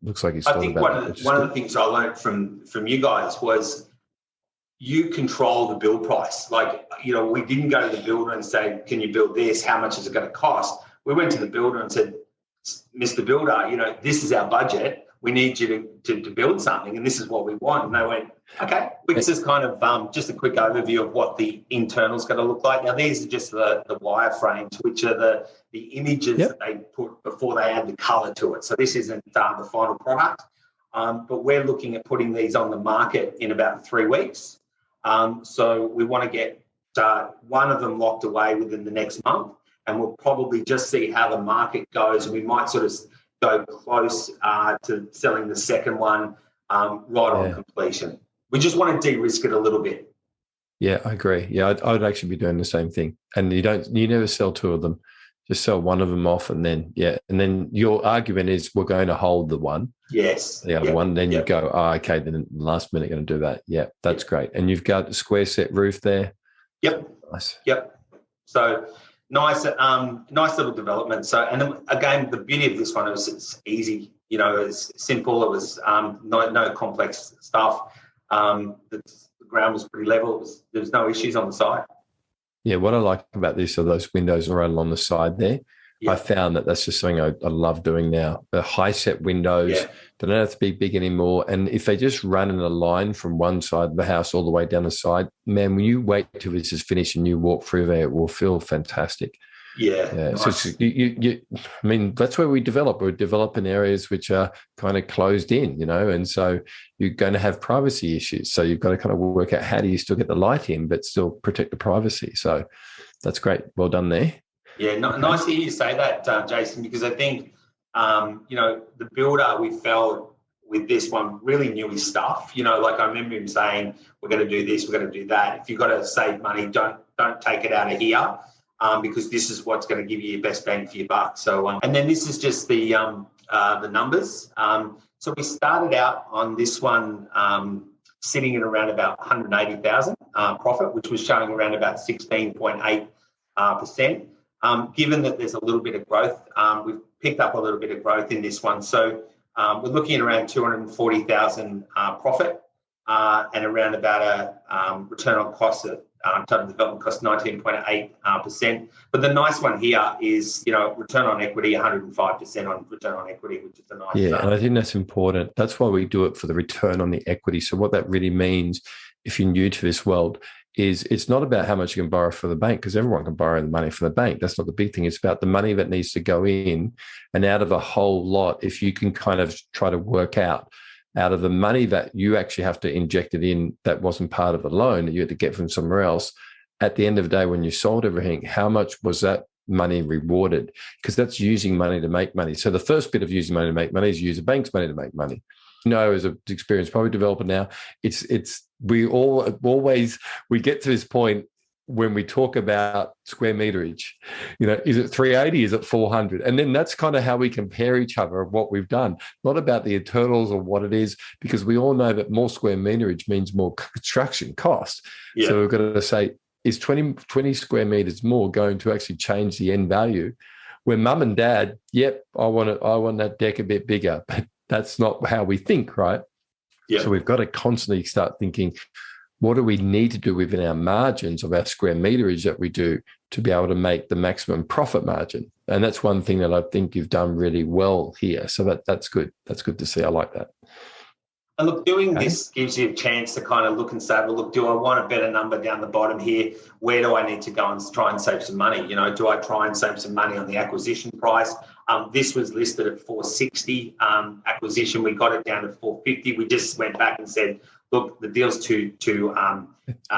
looks like he's thought about it. One of the things I learned from you guys was you control the build price. Like, we didn't go to the builder and say, can you build this? How much is it going to cost? We went to the builder and said, Mr. Builder, this is our budget. We need you to build something, and this is what we want. And they went, okay, which is kind of just a quick overview of what the internal's going to look like. Now, these are just the wireframes, which are the images that they put before they add the colour to it. So this isn't the final product, but we're looking at putting these on the market in about 3 weeks. So we want to get one of them locked away within the next month, and we'll probably just see how the market goes. And we might sort of go close to selling the second one right on completion. We just want to de-risk it a little bit. Yeah, I agree. Yeah, I'd actually be doing the same thing. And you never sell 2 of them. Just sell one of them off, and then your argument is we're going to hold the one. Yes. The other one. Then you go, okay, then last minute going to do that. Yeah, that's great. And you've got a square set roof there. Yep. Nice. Yep. So nice little development. So, and then, again, the beauty of this one is it's easy. It's simple. It was no complex stuff. The ground was pretty level. There was no issues on the side. Yeah, what I like about this are those windows right along the side there. Yeah. I found that's just something I love doing now. The high set windows, they don't have to be big anymore. And if they just run in a line from one side of the house all the way down the side, man, when you wait till this is finished and you walk through there, it will feel fantastic. Yeah. Nice. So I mean, that's where we develop. We develop in areas which are kind of closed in, and so you're going to have privacy issues. So you've got to kind of work out how do you still get the light in, but still protect the privacy. So that's great. Well done there. Yeah, nice to hear you say that, Jason, because I think, the builder we felt with this one really knew his stuff. Like I remember him saying, we're going to do this, we're going to do that. If you've got to save money, don't take it out of here. Because this is what's going to give you your best bang for your buck. So, and then this is just the numbers. So we started out on this one sitting at around about 180,000 profit, which was showing around about 16.8%. Given that there's a little bit of growth, we've picked up a little bit of growth in this one. So we're looking at around 240,000 profit and around about a return on cost of total development cost 19.8%. But the nice one here is, return on equity, 105% on return on equity, which is a nice. Yeah, and I think that's important. That's why we do it for the return on the equity. So what that really means, if you're new to this world, is it's not about how much you can borrow for the bank, because everyone can borrow the money from the bank. That's not the big thing. It's about the money that needs to go in, and out of a whole lot, if you can kind of try to work out of the money that you actually have to inject it in that wasn't part of the loan that you had to get from somewhere else, at the end of the day, when you sold everything, how much was that money rewarded? Because that's using money to make money. So the first bit of using money to make money is use a bank's money to make money. As an experienced property developer now, we get to this point when we talk about square meterage, is it 380? Is it 400? And then that's kind of how we compare each other of what we've done, not about the internals or what it is, because we all know that more square meterage means more construction cost. Yeah. So we've got to say, is 20 square meters more going to actually change the end value? Where mum and dad, yep, I want that deck a bit bigger, but that's not how we think, right? Yeah. So we've got to constantly start thinking, what do we need to do within our margins of our square meterage that we do to be able to make the maximum profit margin? And that's one thing that I think you've done really well here. So that's good. That's good to see. I like that. And look, doing this gives you a chance to kind of look and say, well, look, do I want a better number down the bottom here? Where do I need to go and try and save some money? Do I try and save some money on the acquisition price? This was listed at 460 acquisition. We got it down to 450. We just went back and said, look, the deal's too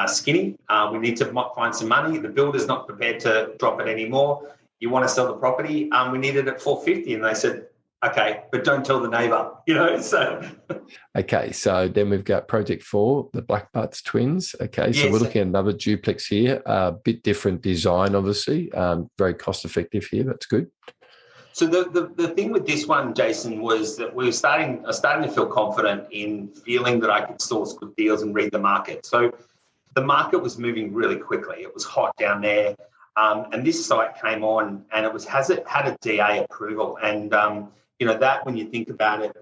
skinny. We need to find some money. The builder's not prepared to drop it anymore. You want to sell the property? We need it at 450. And they said, Okay, but don't tell the neighbour, you know, so. Okay, so then we've got Project 4, the Black Butts twins. Okay, so Yes. we're looking at another duplex here, a bit different design, obviously, very cost effective here. That's good. So the thing with this one, Jason, was that I was starting to feel confident in feeling that I could source good deals and read the market. So the market was moving really quickly. It was hot down there. And this site came on and it had a DA approval. And, you know, that when you think about it,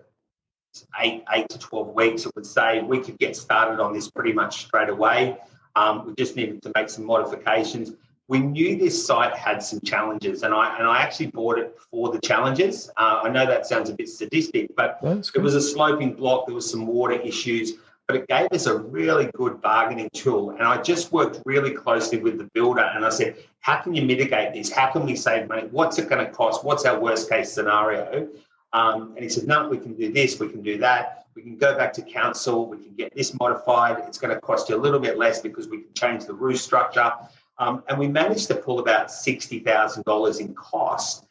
8 to 12 weeks, it would say we could get started on this pretty much straight away. We just needed to make some modifications. We knew this site had some challenges, and I actually bought it for the challenges. I know that sounds a bit sadistic, but it was a sloping block. There was some water issues, but it gave us a really good bargaining tool. And I just worked really closely with the builder, and I said, how can you mitigate this? How can we save money? What's it going to cost? What's our worst case scenario? And he said, no, we can do this, we can do that. We can go back to council, we can get this modified. It's going to cost you a little bit less because we can change the roof structure. And we managed to pull about $60,000 in cost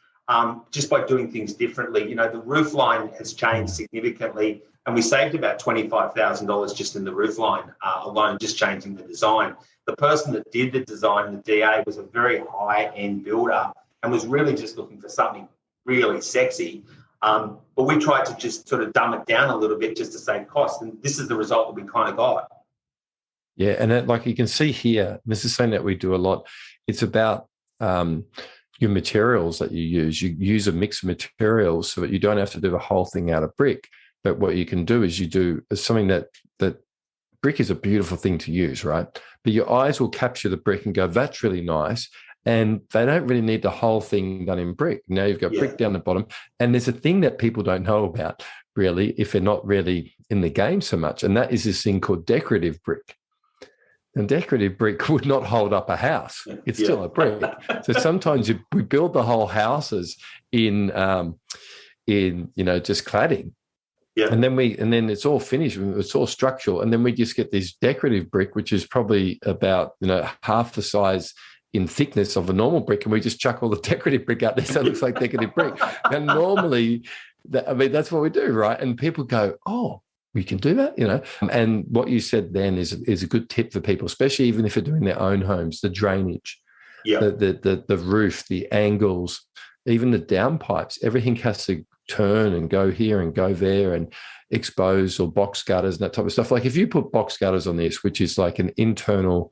just by doing things differently. You know, the roof line has changed significantly, and we saved about $25,000 just in the roof line alone, just changing the design. The person that did the design, the DA, was a very high-end builder and was really just looking for something really sexy. But we tried to just sort of dumb it down a little bit just to save cost, and this is the result that we kind of got. Yeah, and like you can see here, this is something that we do a lot. It's about your materials that you use. You use a mix of materials so that you don't have to do the whole thing out of brick. But what you can do is you do something that brick is a beautiful thing to use, right? But your eyes will capture the brick and go, that's really nice. And they don't really need the whole thing done in brick. Now you've got brick down the bottom. And there's a thing that people don't know about, really, if they're not really in the game so much, and that is this thing called decorative brick. And decorative brick would not hold up a house. It's still a brick. So sometimes we build the whole houses in just cladding. Yeah. And then it's all finished. It's all structural. And then we just get this decorative brick, which is probably about, half the size in thickness of a normal brick. And we just chuck all the decorative brick out there so it looks like decorative brick. And normally, that's what we do, right? And people go, oh, we can do that, And what you said then is a good tip for people, especially even if they're doing their own homes, the drainage, the roof, the angles, even the downpipes, everything has to turn and go here and go there and expose or box gutters and that type of stuff. Like if you put box gutters on this, which is like an internal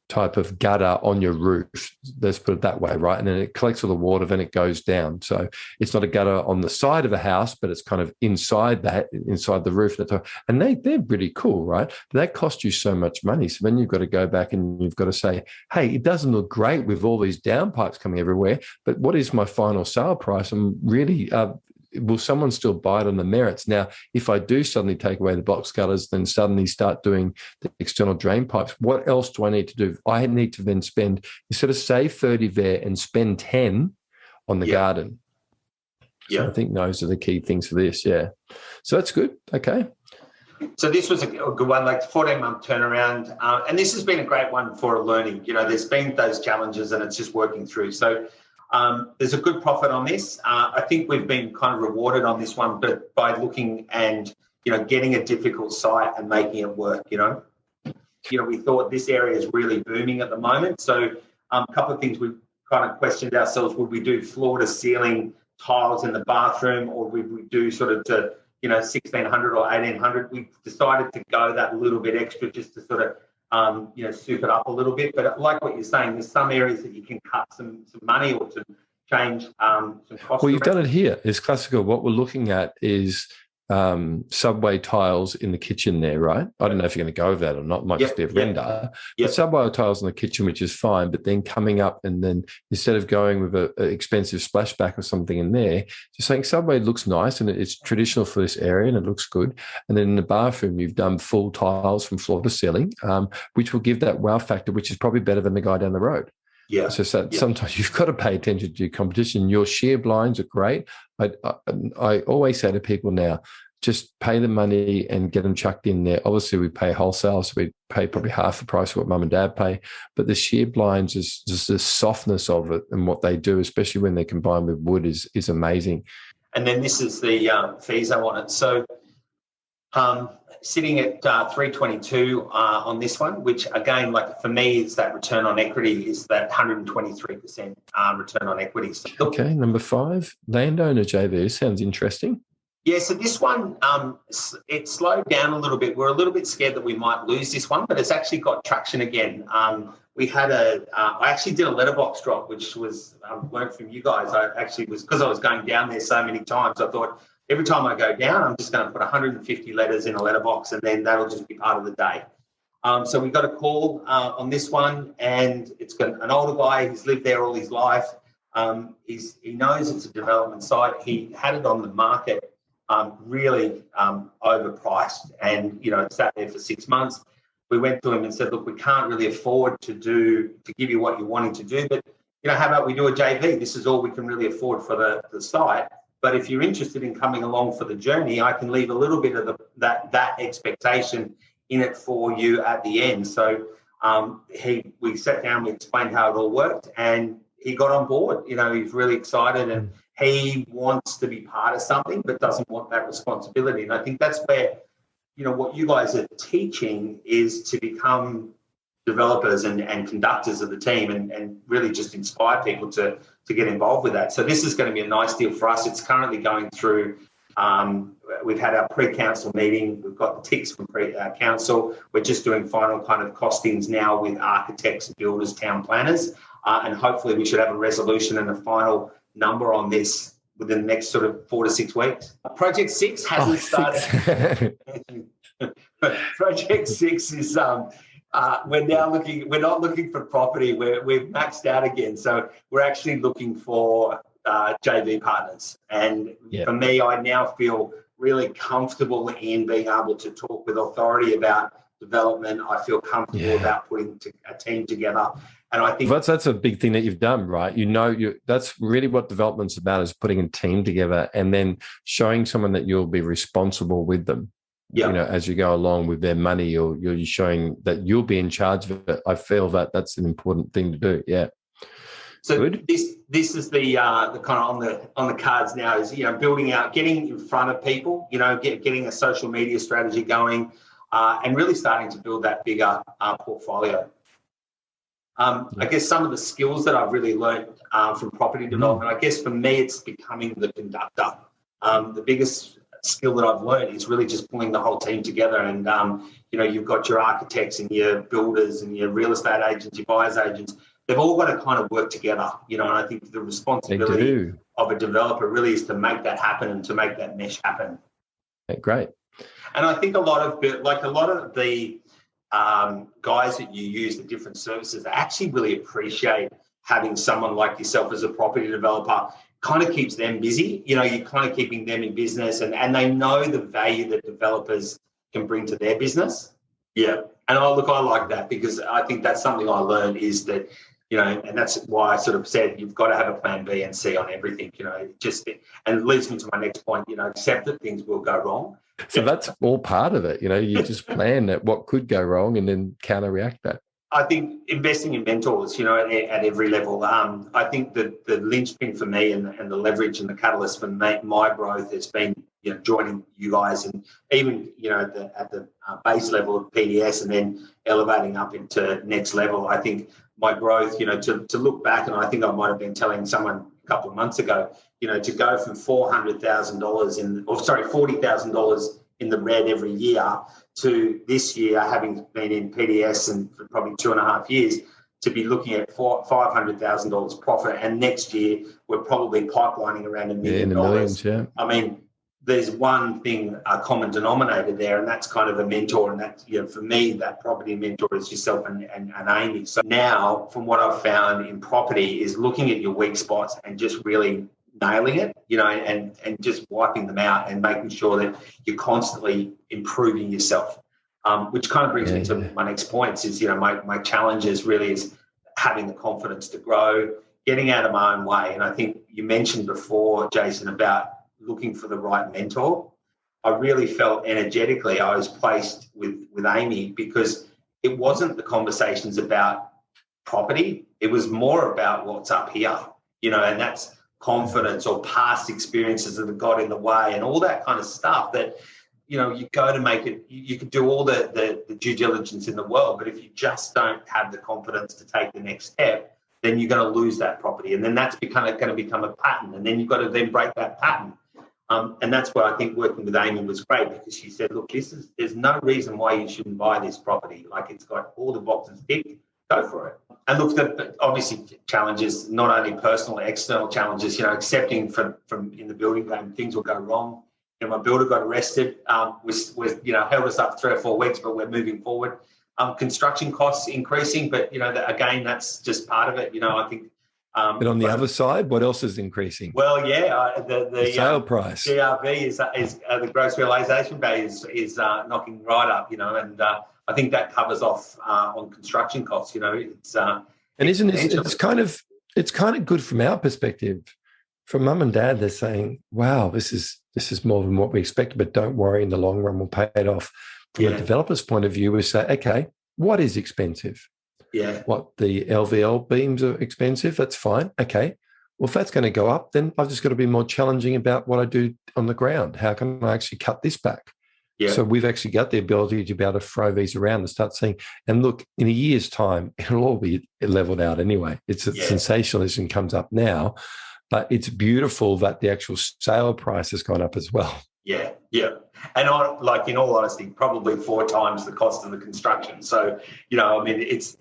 type of gutter on your roof, let's put it that way, right? And then it collects all the water, then it goes down. So it's not a gutter on the side of a house, but it's kind of inside the roof. And they're pretty cool, right? But that costs you so much money. So then you've got to go back and you've got to say, hey, it doesn't look great with all these downpipes coming everywhere, but what is my final sale price? And really, will someone still buy it on the merits? Now, if I do suddenly take away the box gutters, then suddenly start doing the external drain pipes, what else do I need to do? I need to then spend, instead of save 30 there and spend 10 on the garden. So I think those are the key things for this, So that's good. Okay. So this was a good one, like 14-month turnaround. And this has been a great one for learning. There's been those challenges and it's just working through. So there's a good profit on this. I think we've been kind of rewarded on this one, but by looking and, getting a difficult site and making it work, we thought this area is really booming at the moment. So a couple of things we kind of questioned ourselves, would we do floor to ceiling tiles in the bathroom, or would we do sort of to, 1,600 or 1,800? We decided to go that little bit extra just to sort of, soup it up a little bit. But like what you're saying, there's some areas that you can cut some money or to change some costs. Well, you've done it here. It's classical. What we're looking at is subway tiles in the kitchen there, right? I don't know if you're going to go over that or not. It might just be a render. But subway tiles in the kitchen, which is fine, but then coming up and then instead of going with an expensive splashback or something in there, just saying subway looks nice and it's traditional for this area and it looks good. And then in the bathroom, you've done full tiles from floor to ceiling, which will give that wow factor, which is probably better than the guy down the road. Yeah. So sometimes you've got to pay attention to your competition. Your sheer blinds are great. I always say to people now, just pay the money and get them chucked in there. Obviously, we pay wholesale, so we pay probably half the price of what mum and dad pay. But the sheer blinds is just the softness of it and what they do, especially when they're combined with wood, is amazing. And then this is the fees I wanted. So sitting at 322 on this one, which again, like for me, is that return on equity is that 123% return on equity. So okay, number 5, landowner JV sounds interesting. Yeah, so this one, it slowed down a little bit. We're a little bit scared that we might lose this one, but it's actually got traction again. We had I actually did a letterbox drop, which was learned from you guys. I actually was, because I was going down there so many times, I thought every time I go down, I'm just going to put 150 letters in a letterbox, and then that'll just be part of the day. So we got a call on this one, and it's got an older guy who's lived there all his life. He knows it's a development site. He had it on the market, really overpriced, and it sat there for 6 months. We went to him and said, look, we can't really afford to give you what you're wanting to do, but how about we do a JV? This is all we can really afford for the site. But if you're interested in coming along for the journey, I can leave a little bit of that expectation in it for you at the end. So we sat down, we explained how it all worked, and he got on board. He's really excited, and he wants to be part of something but doesn't want that responsibility. And I think that's where, what you guys are teaching is to become developers and conductors of the team, and really just inspire people to get involved with that. So this is going to be a nice deal for us. It's currently going through, we've had our pre-council meeting. We've got the ticks from council. We're just doing final kind of costings now with architects, builders, town planners, and hopefully we should have a resolution and a final number on this within the next sort of 4 to 6 weeks. Project 6 hasn't started. Project 6 is we're not looking for property. We've maxed out again. So we're actually looking for JV partners. And for me, I now feel really comfortable in being able to talk with authority about development. I feel comfortable about putting a team together. And I think that's a big thing that you've done, right? That's really what development's about, is putting a team together and then showing someone that you'll be responsible with them. As you go along with their money, or you're showing that you'll be in charge of it. I feel that that's an important thing to do. Yeah. So good. This is the kind of on the cards now is building out, getting in front of people, getting a social media strategy going, and really starting to build that bigger portfolio. I guess some of the skills that I've really learned from property development, I guess for me, it's becoming the conductor. The biggest skill that I've learned is really just pulling the whole team together. And, you've got your architects and your builders and your real estate agents, your buyer's agents. They've all got to kind of work together, and I think the responsibility of a developer really is to make that happen and to make that mesh happen. Great. And I think a lot of the guys that you use, the different services, they actually really appreciate having someone like yourself as a property developer. Kind of keeps them busy. You're kind of keeping them in business, and they know the value that developers can bring to their business. Yeah. And I like that, because I think that's something I learned is that, and that's why I sort of said you've got to have a plan B and C on everything, and it leads me to my next point, accept that things will go wrong. So that's all part of it. You just plan at what could go wrong and then counter-react that. I think investing in mentors, at every level. I think that the linchpin for me and the leverage and the catalyst for my growth has been, joining you guys, and even, at the base level of PDS, and then elevating up into next level. I think my growth, to look back, and I think I might have been telling someone a couple of months ago, to go from $40,000 in the red every year to this year, having been in PDS and for probably 2.5 years, to be looking at $500,000 profit. And next year, we're probably pipelining around $1 million. In the millions, yeah. I mean, there's one thing, a common denominator there, and that's kind of a mentor. And that's, for me, that property mentor is yourself and Amy. So now, from what I've found in property, is looking at your weak spots and just really nailing it, and just wiping them out and making sure that you're constantly improving yourself, which kind of brings me to my next points is, my challenges really is having the confidence to grow, getting out of my own way. And I think you mentioned before, Jason, about looking for the right mentor. I really felt energetically I was placed with Amy, because it wasn't the conversations about property. It was more about what's up here, and that's confidence or past experiences that have got in the way and all that kind of stuff that, you know, you go to make it, you could do all the due diligence in the world, but if you just don't have the confidence to take the next step, then you're going to lose that property. And then that's going to become a pattern. And then you've got to then break that pattern. And that's where I think working with Amy was great, because she said, look, there's no reason why you shouldn't buy this property. Like, it's got all the boxes ticked, go for it. And look, obviously challenges, not only personal, external challenges, you know, accepting from in the building game, things will go wrong. You know, my builder got arrested, was you know, held us up 3 or 4 weeks, but we're moving forward. Construction costs increasing, but, you know, again, that's just part of it. You know, I think. But on the other side, what else is increasing? Well, yeah, the sale price. GRV is the gross realisation value is knocking right up. You know, and I think that covers off on construction costs. You know, it's kind of good from our perspective. From mum and dad, they're saying, "Wow, this is more than what we expected, but don't worry, in the long run, we'll pay it off." From a developer's point of view, we say, "Okay, what is expensive? Yeah, what, the LVL beams are expensive? That's fine. Okay, well, if that's going to go up, then I've just got to be more challenging about what I do on the ground. How can I actually cut this back?" Yeah. So we've actually got the ability to be able to throw these around and start saying, and look, in a year's time, it'll all be leveled out anyway. Sensationalism comes up now. But it's beautiful that the actual sale price has gone up as well. Yeah, yeah. And in all honesty, probably 4 times the cost of the construction. So, you know, I mean, it's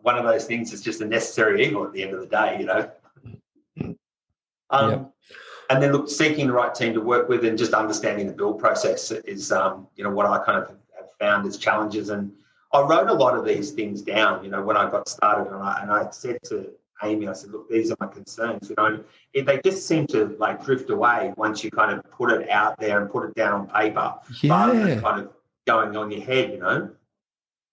one of those things. It's just a necessary evil at the end of the day, you know. And then, look, seeking the right team to work with and just understanding the build process is, you know, what I kind of have found as challenges. And I wrote a lot of these things down, you know, when I got started, and I said to Amy, I said, look, these are my concerns. You know, they just seem to like drift away once you kind of put it out there and put it down on paper, rather than kind of going on your head, you know.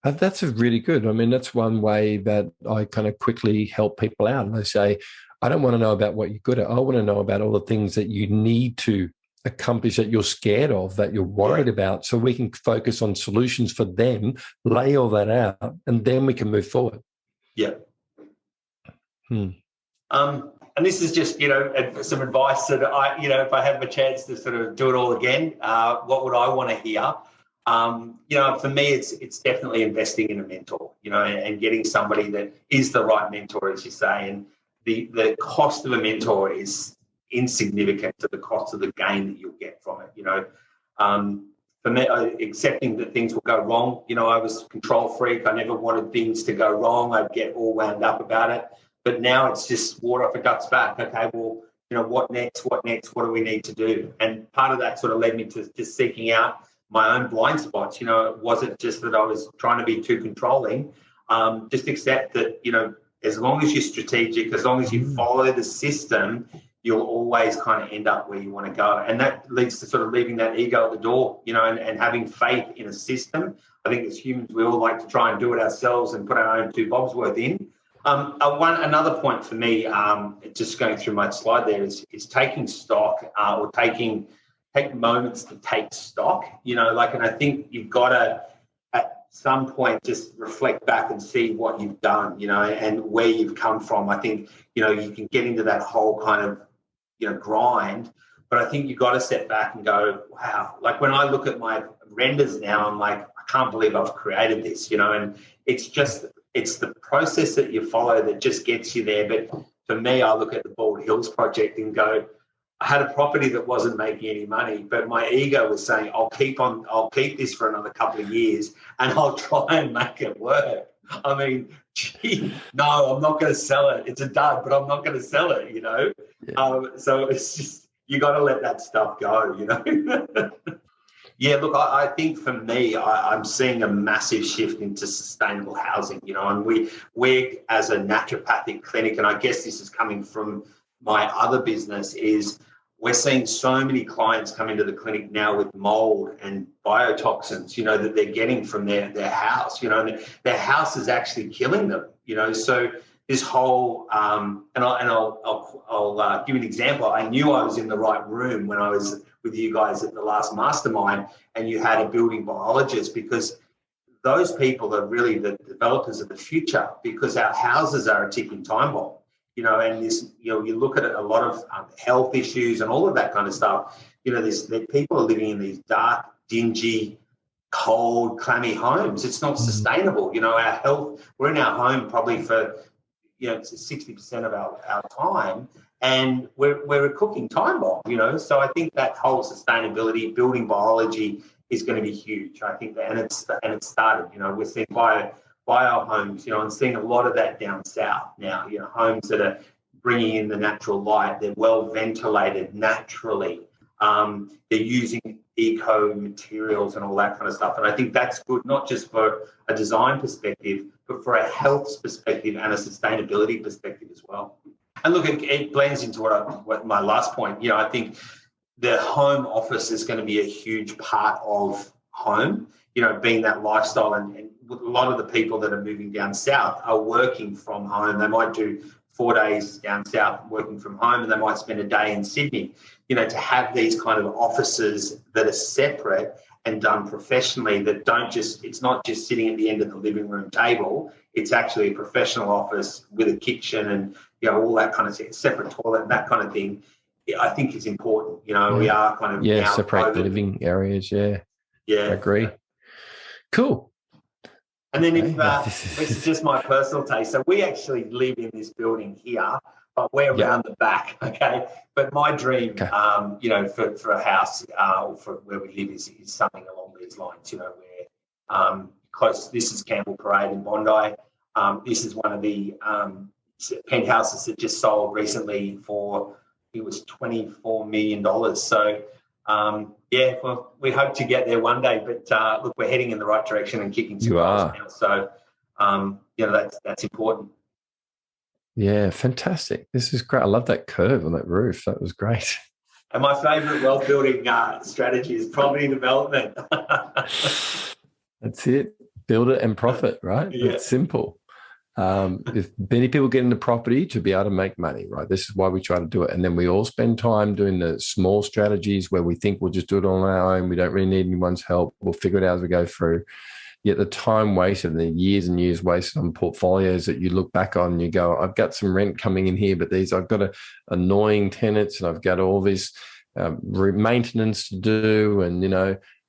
That's a really good. I mean, that's one way that I kind of quickly help people out. And I say, I don't want to know about what you're good at. I want to know about all the things that you need to accomplish, that you're scared of, that you're worried about, so we can focus on solutions for them, lay all that out, and then we can move forward. Yeah. And this is just, you know, some advice that I, you know, if I have a chance to sort of do it all again, what would I want to hear? You know, for me, it's definitely investing in a mentor, you know, and getting somebody that is the right mentor, as you say. And the cost of a mentor is insignificant to the cost of the gain that you'll get from it, you know. For me, accepting that things will go wrong, you know, I was a control freak. I never wanted things to go wrong. I'd get all wound up about it. But now it's just water off a duck's back. Okay, well, you know, what next? What do we need to do? And part of that sort of led me to just seeking out my own blind spots. You know, it wasn't just that I was trying to be too controlling. Just accept that, you know, as long as you're strategic, as long as you follow the system, you'll always kind of end up where you want to go. And that leads to sort of leaving that ego at the door, you know, and having faith in a system. I think as humans, we all like to try and do it ourselves and put our own 2 bobs worth in. Another point for me, just going through my slide there, is taking stock or take moments to take stock, you know, like, and I think you've got to at some point just reflect back and see what you've done, you know, and where you've come from. I think, you know, you can get into that whole kind of, you know, grind, but I think you've got to step back and go, wow, like when I look at my renders now, I'm like, I can't believe I've created this, you know, and it's the process that you follow that just gets you there. But for me, I look at the Bald Hills project and go, I had a property that wasn't making any money, but my ego was saying, I'll keep this for another couple of years and I'll try and make it work. I mean, gee, no, I'm not going to sell it. It's a dud, but I'm not going to sell it, you know. Yeah. So it's just, you got to let that stuff go, you know. Yeah, look, I think for me, I'm seeing a massive shift into sustainable housing, you know, and we as a naturopathic clinic, and I guess this is coming from my other business, is we're seeing so many clients come into the clinic now with mold and biotoxins, you know, that they're getting from their house, you know, and their house is actually killing them, you know. So this whole, I'll give you an example. I knew I was in the right room when I was with you guys at the last mastermind, and you had a building biologist, because those people are really the developers of the future, because our houses are a ticking time bomb. and this, you look at a lot of health issues and all of that kind of stuff. That people are living in these dark, dingy, cold, clammy homes. It's not sustainable. Our health, we're in our home probably for, 60% of our time, and we're a cooking time bomb, So I think that whole sustainability, building biology is going to be huge. I think that, and it's started, we're seeing bio homes, and seeing a lot of that down south now, homes that are bringing in the natural light. They're well ventilated naturally. They're using eco materials and all that kind of stuff. And I think that's good, not just for a design perspective, but for a health perspective and a sustainability perspective as well. And look, it blends into what my last point. I think the home office is going to be a huge part of home, being that lifestyle. And a lot of the people that are moving down south are working from home. They might do 4 days down south working from home, and they might spend a day in Sydney. To have these kind of offices that are separate and done professionally, that it's not just sitting at the end of the living room table. It's actually a professional office with a kitchen and, all that kind of thing, separate toilet and that kind of thing. I think it's important. We are kind of now separate the living areas. Yeah, I agree. Cool. And then if this is just my personal taste, so we actually live in this building here, but we're around the back, okay? But my dream, for a house or for where we live is something along these lines, where close. This is Campbell Parade in Bondi. This is one of the penthouses that just sold recently for, it was $24 million. So, well, we hope to get there one day, but look, we're heading in the right direction and kicking some goals now. So, that's important. Yeah, fantastic. This is great. I love that curve on that roof. That was great. And my favourite wealth building strategy is property development. That's it. Build it and profit, right? Yeah. It's simple. If many people get into property to be able to make money, right? This is why we try to do it. And then we all spend time doing the small strategies where we think we'll just do it on our own. We don't really need anyone's help. We'll figure it out as we go through. Yet the time wasted and the years and years wasted on portfolios that you look back on and you go, I've got some rent coming in here, but I've got annoying tenants and I've got all this maintenance to do, and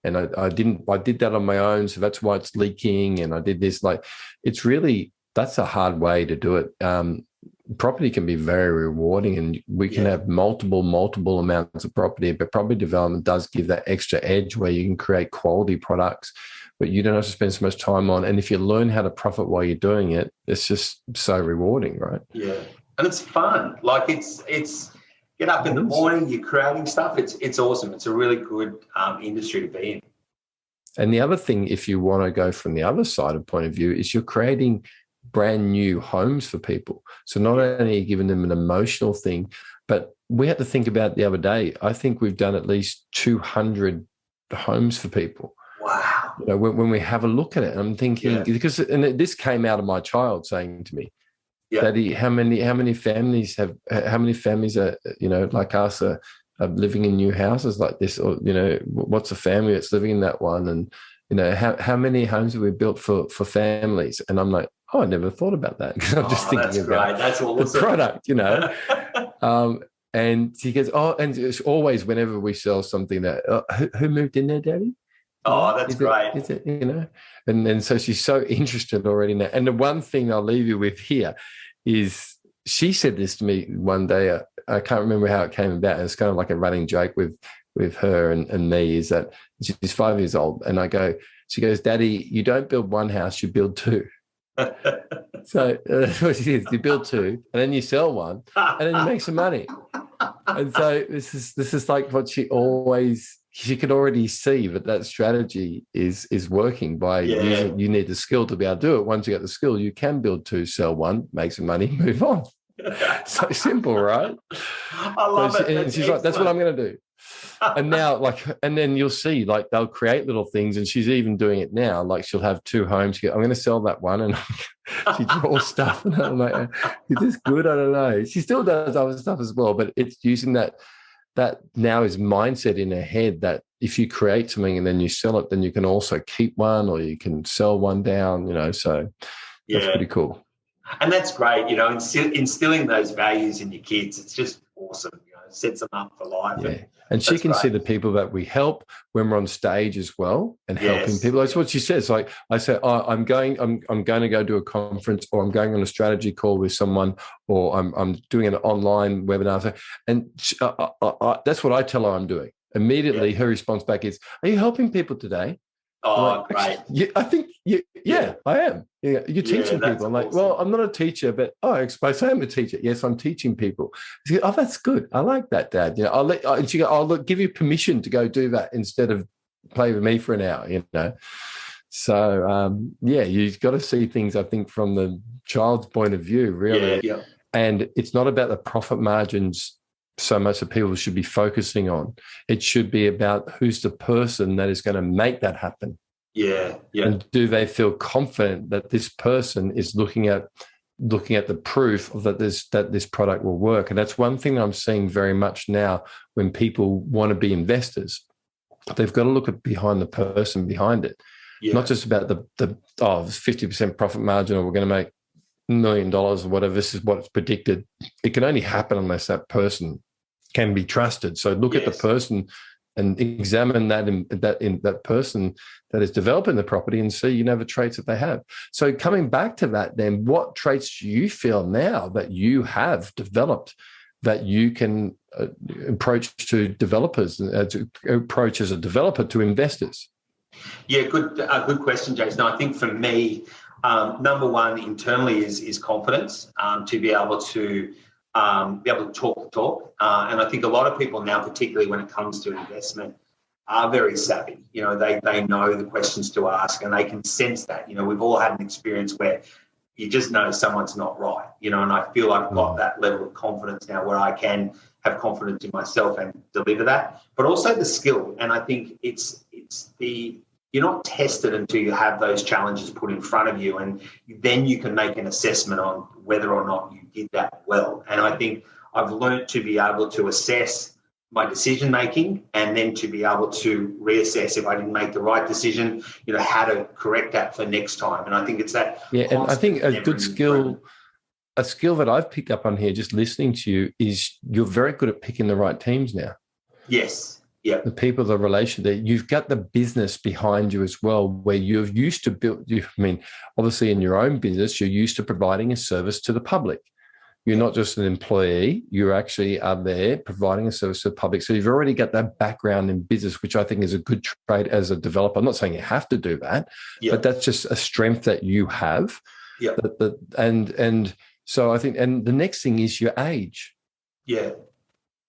and I did that on my own, so that's why it's leaking, and I did this. That's a hard way to do it. Property can be very rewarding, and we can have multiple amounts of property, but property development does give that extra edge where you can create quality products, but you don't have to spend so much time on. And if you learn how to profit while you're doing it, it's just so rewarding, right? Yeah, and it's fun. Like it's get up in the morning, you're creating stuff. It's awesome. It's a really good industry to be in. And the other thing, if you want to go from the other side of point of view, is you're creating brand new homes for people. So not only are you giving them an emotional thing, but we had to think about the other day, I think we've done at least 200 homes for people. Wow. When we have a look at it, I'm thinking, because this came out of my child saying to me, Daddy, how many families are, like us are living in new houses like this, or, what's a family that's living in that one? And, how many homes have we built for families? And I'm like, oh, I never thought about that, because I'm just thinking about the product, and she goes, oh, and it's always whenever we sell something that, who moved in there, Daddy? Oh, that's great. Is it, and so she's so interested already now. And the one thing I'll leave you with here is she said this to me one day. I can't remember how it came about. It's kind of like a running joke with her and me, is that she's 5 years old. And she goes, Daddy, you don't build one house, you build two. So that's what she is. You build two and then you sell one and then you make some money. And so this is like what she could already see that strategy is working by using. You need the skill to be able to do it. Once you get the skill, you can build two, sell one, make some money, move on. So simple, right? I love it. And she's like, that's what I'm going to do. And now, and then you'll see, they'll create little things, and she's even doing it now. Like, she'll have two homes. I'm going to sell that one, and she draws stuff. And I'm like, is this good? I don't know. She still does other stuff as well, but it's using that now is mindset in her head that if you create something and then you sell it, then you can also keep one, or you can sell one down. So that's pretty cool. And that's great, instilling those values in your kids. It's just awesome, it sets them up for life. Yeah. And she can see the people that we help when we're on stage as well and helping people. That's what she says. Like I say, I'm going to go to a conference, or I'm going on a strategy call with someone, or I'm doing an online webinar. And that's what I tell her I'm doing. Immediately, her response back is, "Are you helping people today?" Oh, great. Yeah, I think, I am. Yeah, you're teaching people. I'm like, awesome. well, I'm not a teacher, but I suppose I am a teacher. Yes, I'm teaching people. She goes, oh, that's good. I like that, Dad. And she goes, I'll give you permission to go do that instead of play with me for an hour, So, you've got to see things, I think, from the child's point of view, really. Yeah. And it's not about the profit margins so much that people should be focusing on. It should be about who's the person that is going to make that happen. Yeah. And do they feel confident that this person is looking at the proof of that this product will work? And that's one thing I'm seeing very much now when people want to be investors. They've got to look at behind the person behind it, not just about the 50% profit margin, or we're going to make $1 million or whatever. This is what's predicted. It can only happen unless that person can be trusted. So look at the person and examine that in that person that is developing the property, and see the traits that they have. So coming back to that, then what traits do you feel now that you have developed that you can approach to developers, to approach as a developer to investors? Yeah, good question, Jason. I think for me, number one internally is confidence, to be able to talk the talk. And I think a lot of people now, particularly when it comes to investment, are very savvy. They know the questions to ask, and they can sense that. We've all had an experience where you just know someone's not right, and I feel I've got that level of confidence now where I can have confidence in myself and deliver that, but also the skill. And I think you're not tested until you have those challenges put in front of you, and then you can make an assessment on whether or not you did that well. And I think I've learned to be able to assess my decision making, and then to be able to reassess if I didn't make the right decision, how to correct that for next time. And I think it's that. Yeah, and I think a good skill, a skill that I've picked up on here just listening to you, is you're very good at picking the right teams now. Yes. Yeah. The people, the relation that you've got, the business behind you as well, where you're used to build. Obviously in your own business, you're used to providing a service to the public. You're not just an employee, you actually are there providing a service to the public. So you've already got that background in business, which I think is a good trait as a developer. I'm not saying you have to do that, but that's just a strength that you have. Yeah. And so I think, and the next thing is your age. Yeah.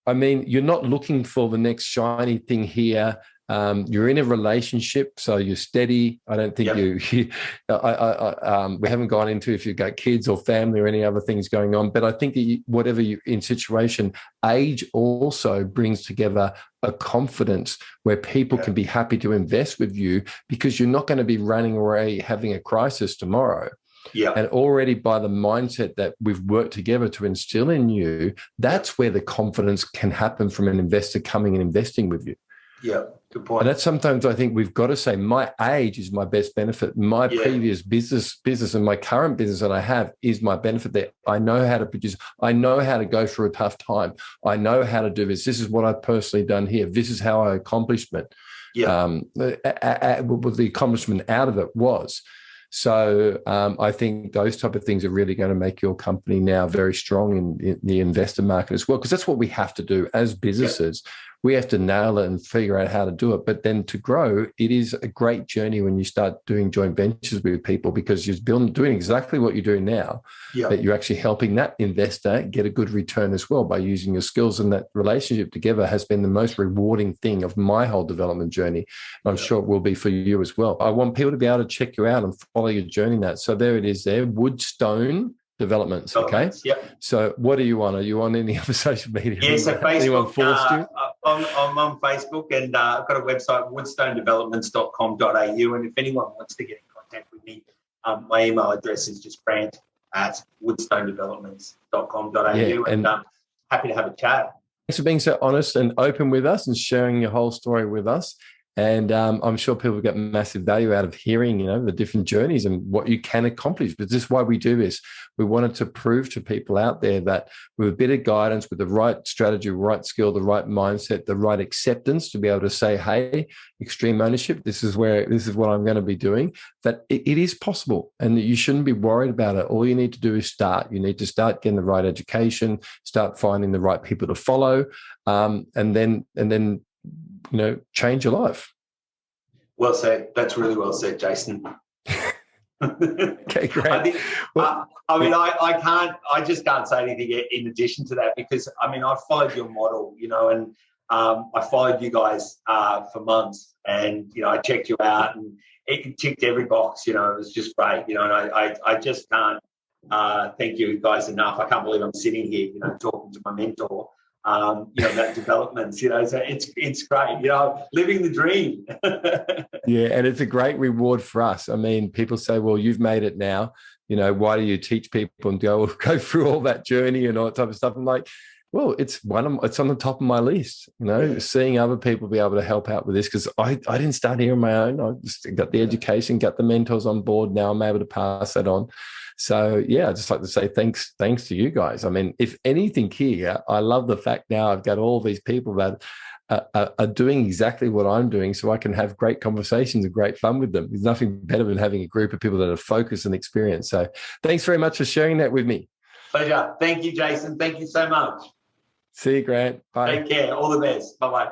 You're not looking for the next shiny thing here. You're in a relationship, so you're steady. I don't think we haven't gone into if you've got kids or family or any other things going on. But I think that whatever you're in situation, age also brings together a confidence where people can be happy to invest with you, because you're not going to be running away having a crisis tomorrow. Yeah. And already by the mindset that we've worked together to instill in you, that's where the confidence can happen from an investor coming and investing with you. Yeah, good point. And that's sometimes I think we've got to say my age is my best benefit. My previous business and my current business that I have is my benefit there. I know how to produce. I know how to go through a tough time. I know how to do this. This is what I've personally done here. This is how I accomplished it. Yeah. What the accomplishment out of it was. So I think those type of things are really going to make your company now very strong in the investor market as well, because that's what we have to do as businesses. We have to nail it and figure out how to do it. But then to grow, it is a great journey when you start doing joint ventures with people, because you're doing exactly what you're doing now, that you're actually helping that investor get a good return as well by using your skills. And that relationship together has been the most rewarding thing of my whole development journey. And I'm sure it will be for you as well. I want people to be able to check you out and follow your journey in that. So there it is there, Woodstone Developments. Okay. Yep. So what are you on? Are you on any other social media? Yeah, so Facebook. Anyone forced you? I'm on Facebook, and I've got a website, woodstonedevelopments.com.au. And if anyone wants to get in contact with me, my email address is just grant@woodstonedevelopments.com.au. And happy to have a chat. Thanks for being so honest and open with us and sharing your whole story with us. And I'm sure people get massive value out of hearing, the different journeys and what you can accomplish. But this is why we do this. We wanted to prove to people out there that with a bit of guidance, with the right strategy, right skill, the right mindset, the right acceptance to be able to say, hey, extreme ownership, this is what I'm going to be doing, that it is possible and that you shouldn't be worried about it. All you need to do is start. You need to start getting the right education, start finding the right people to follow, and then change your life. Well said. That's really well said, Jason. Okay, great. I think, I just can't say anything in addition to that, because I followed your model, and I followed you guys for months, and I checked you out, and it ticked every box. It was just great, and I just can't thank you guys enough. I can't believe I'm sitting here, talking to my mentor. That development, so it's great, living the dream. Yeah, and it's a great reward for us. People say, well, you've made it now, why do you teach people and go through all that journey and all that type of stuff? I'm like, well, it's on the top of my list, seeing other people be able to help out with this, because I didn't start here on my own. I just got the education, got the mentors on board. Now I'm able to pass that on. So, yeah, I'd just like to say thanks to you guys. If anything here, I love the fact now I've got all these people that are doing exactly what I'm doing, so I can have great conversations and great fun with them. There's nothing better than having a group of people that are focused and experienced. So thanks very much for sharing that with me. Pleasure. Thank you, Jason. Thank you so much. See you, Grant. Bye. Take care. All the best. Bye-bye.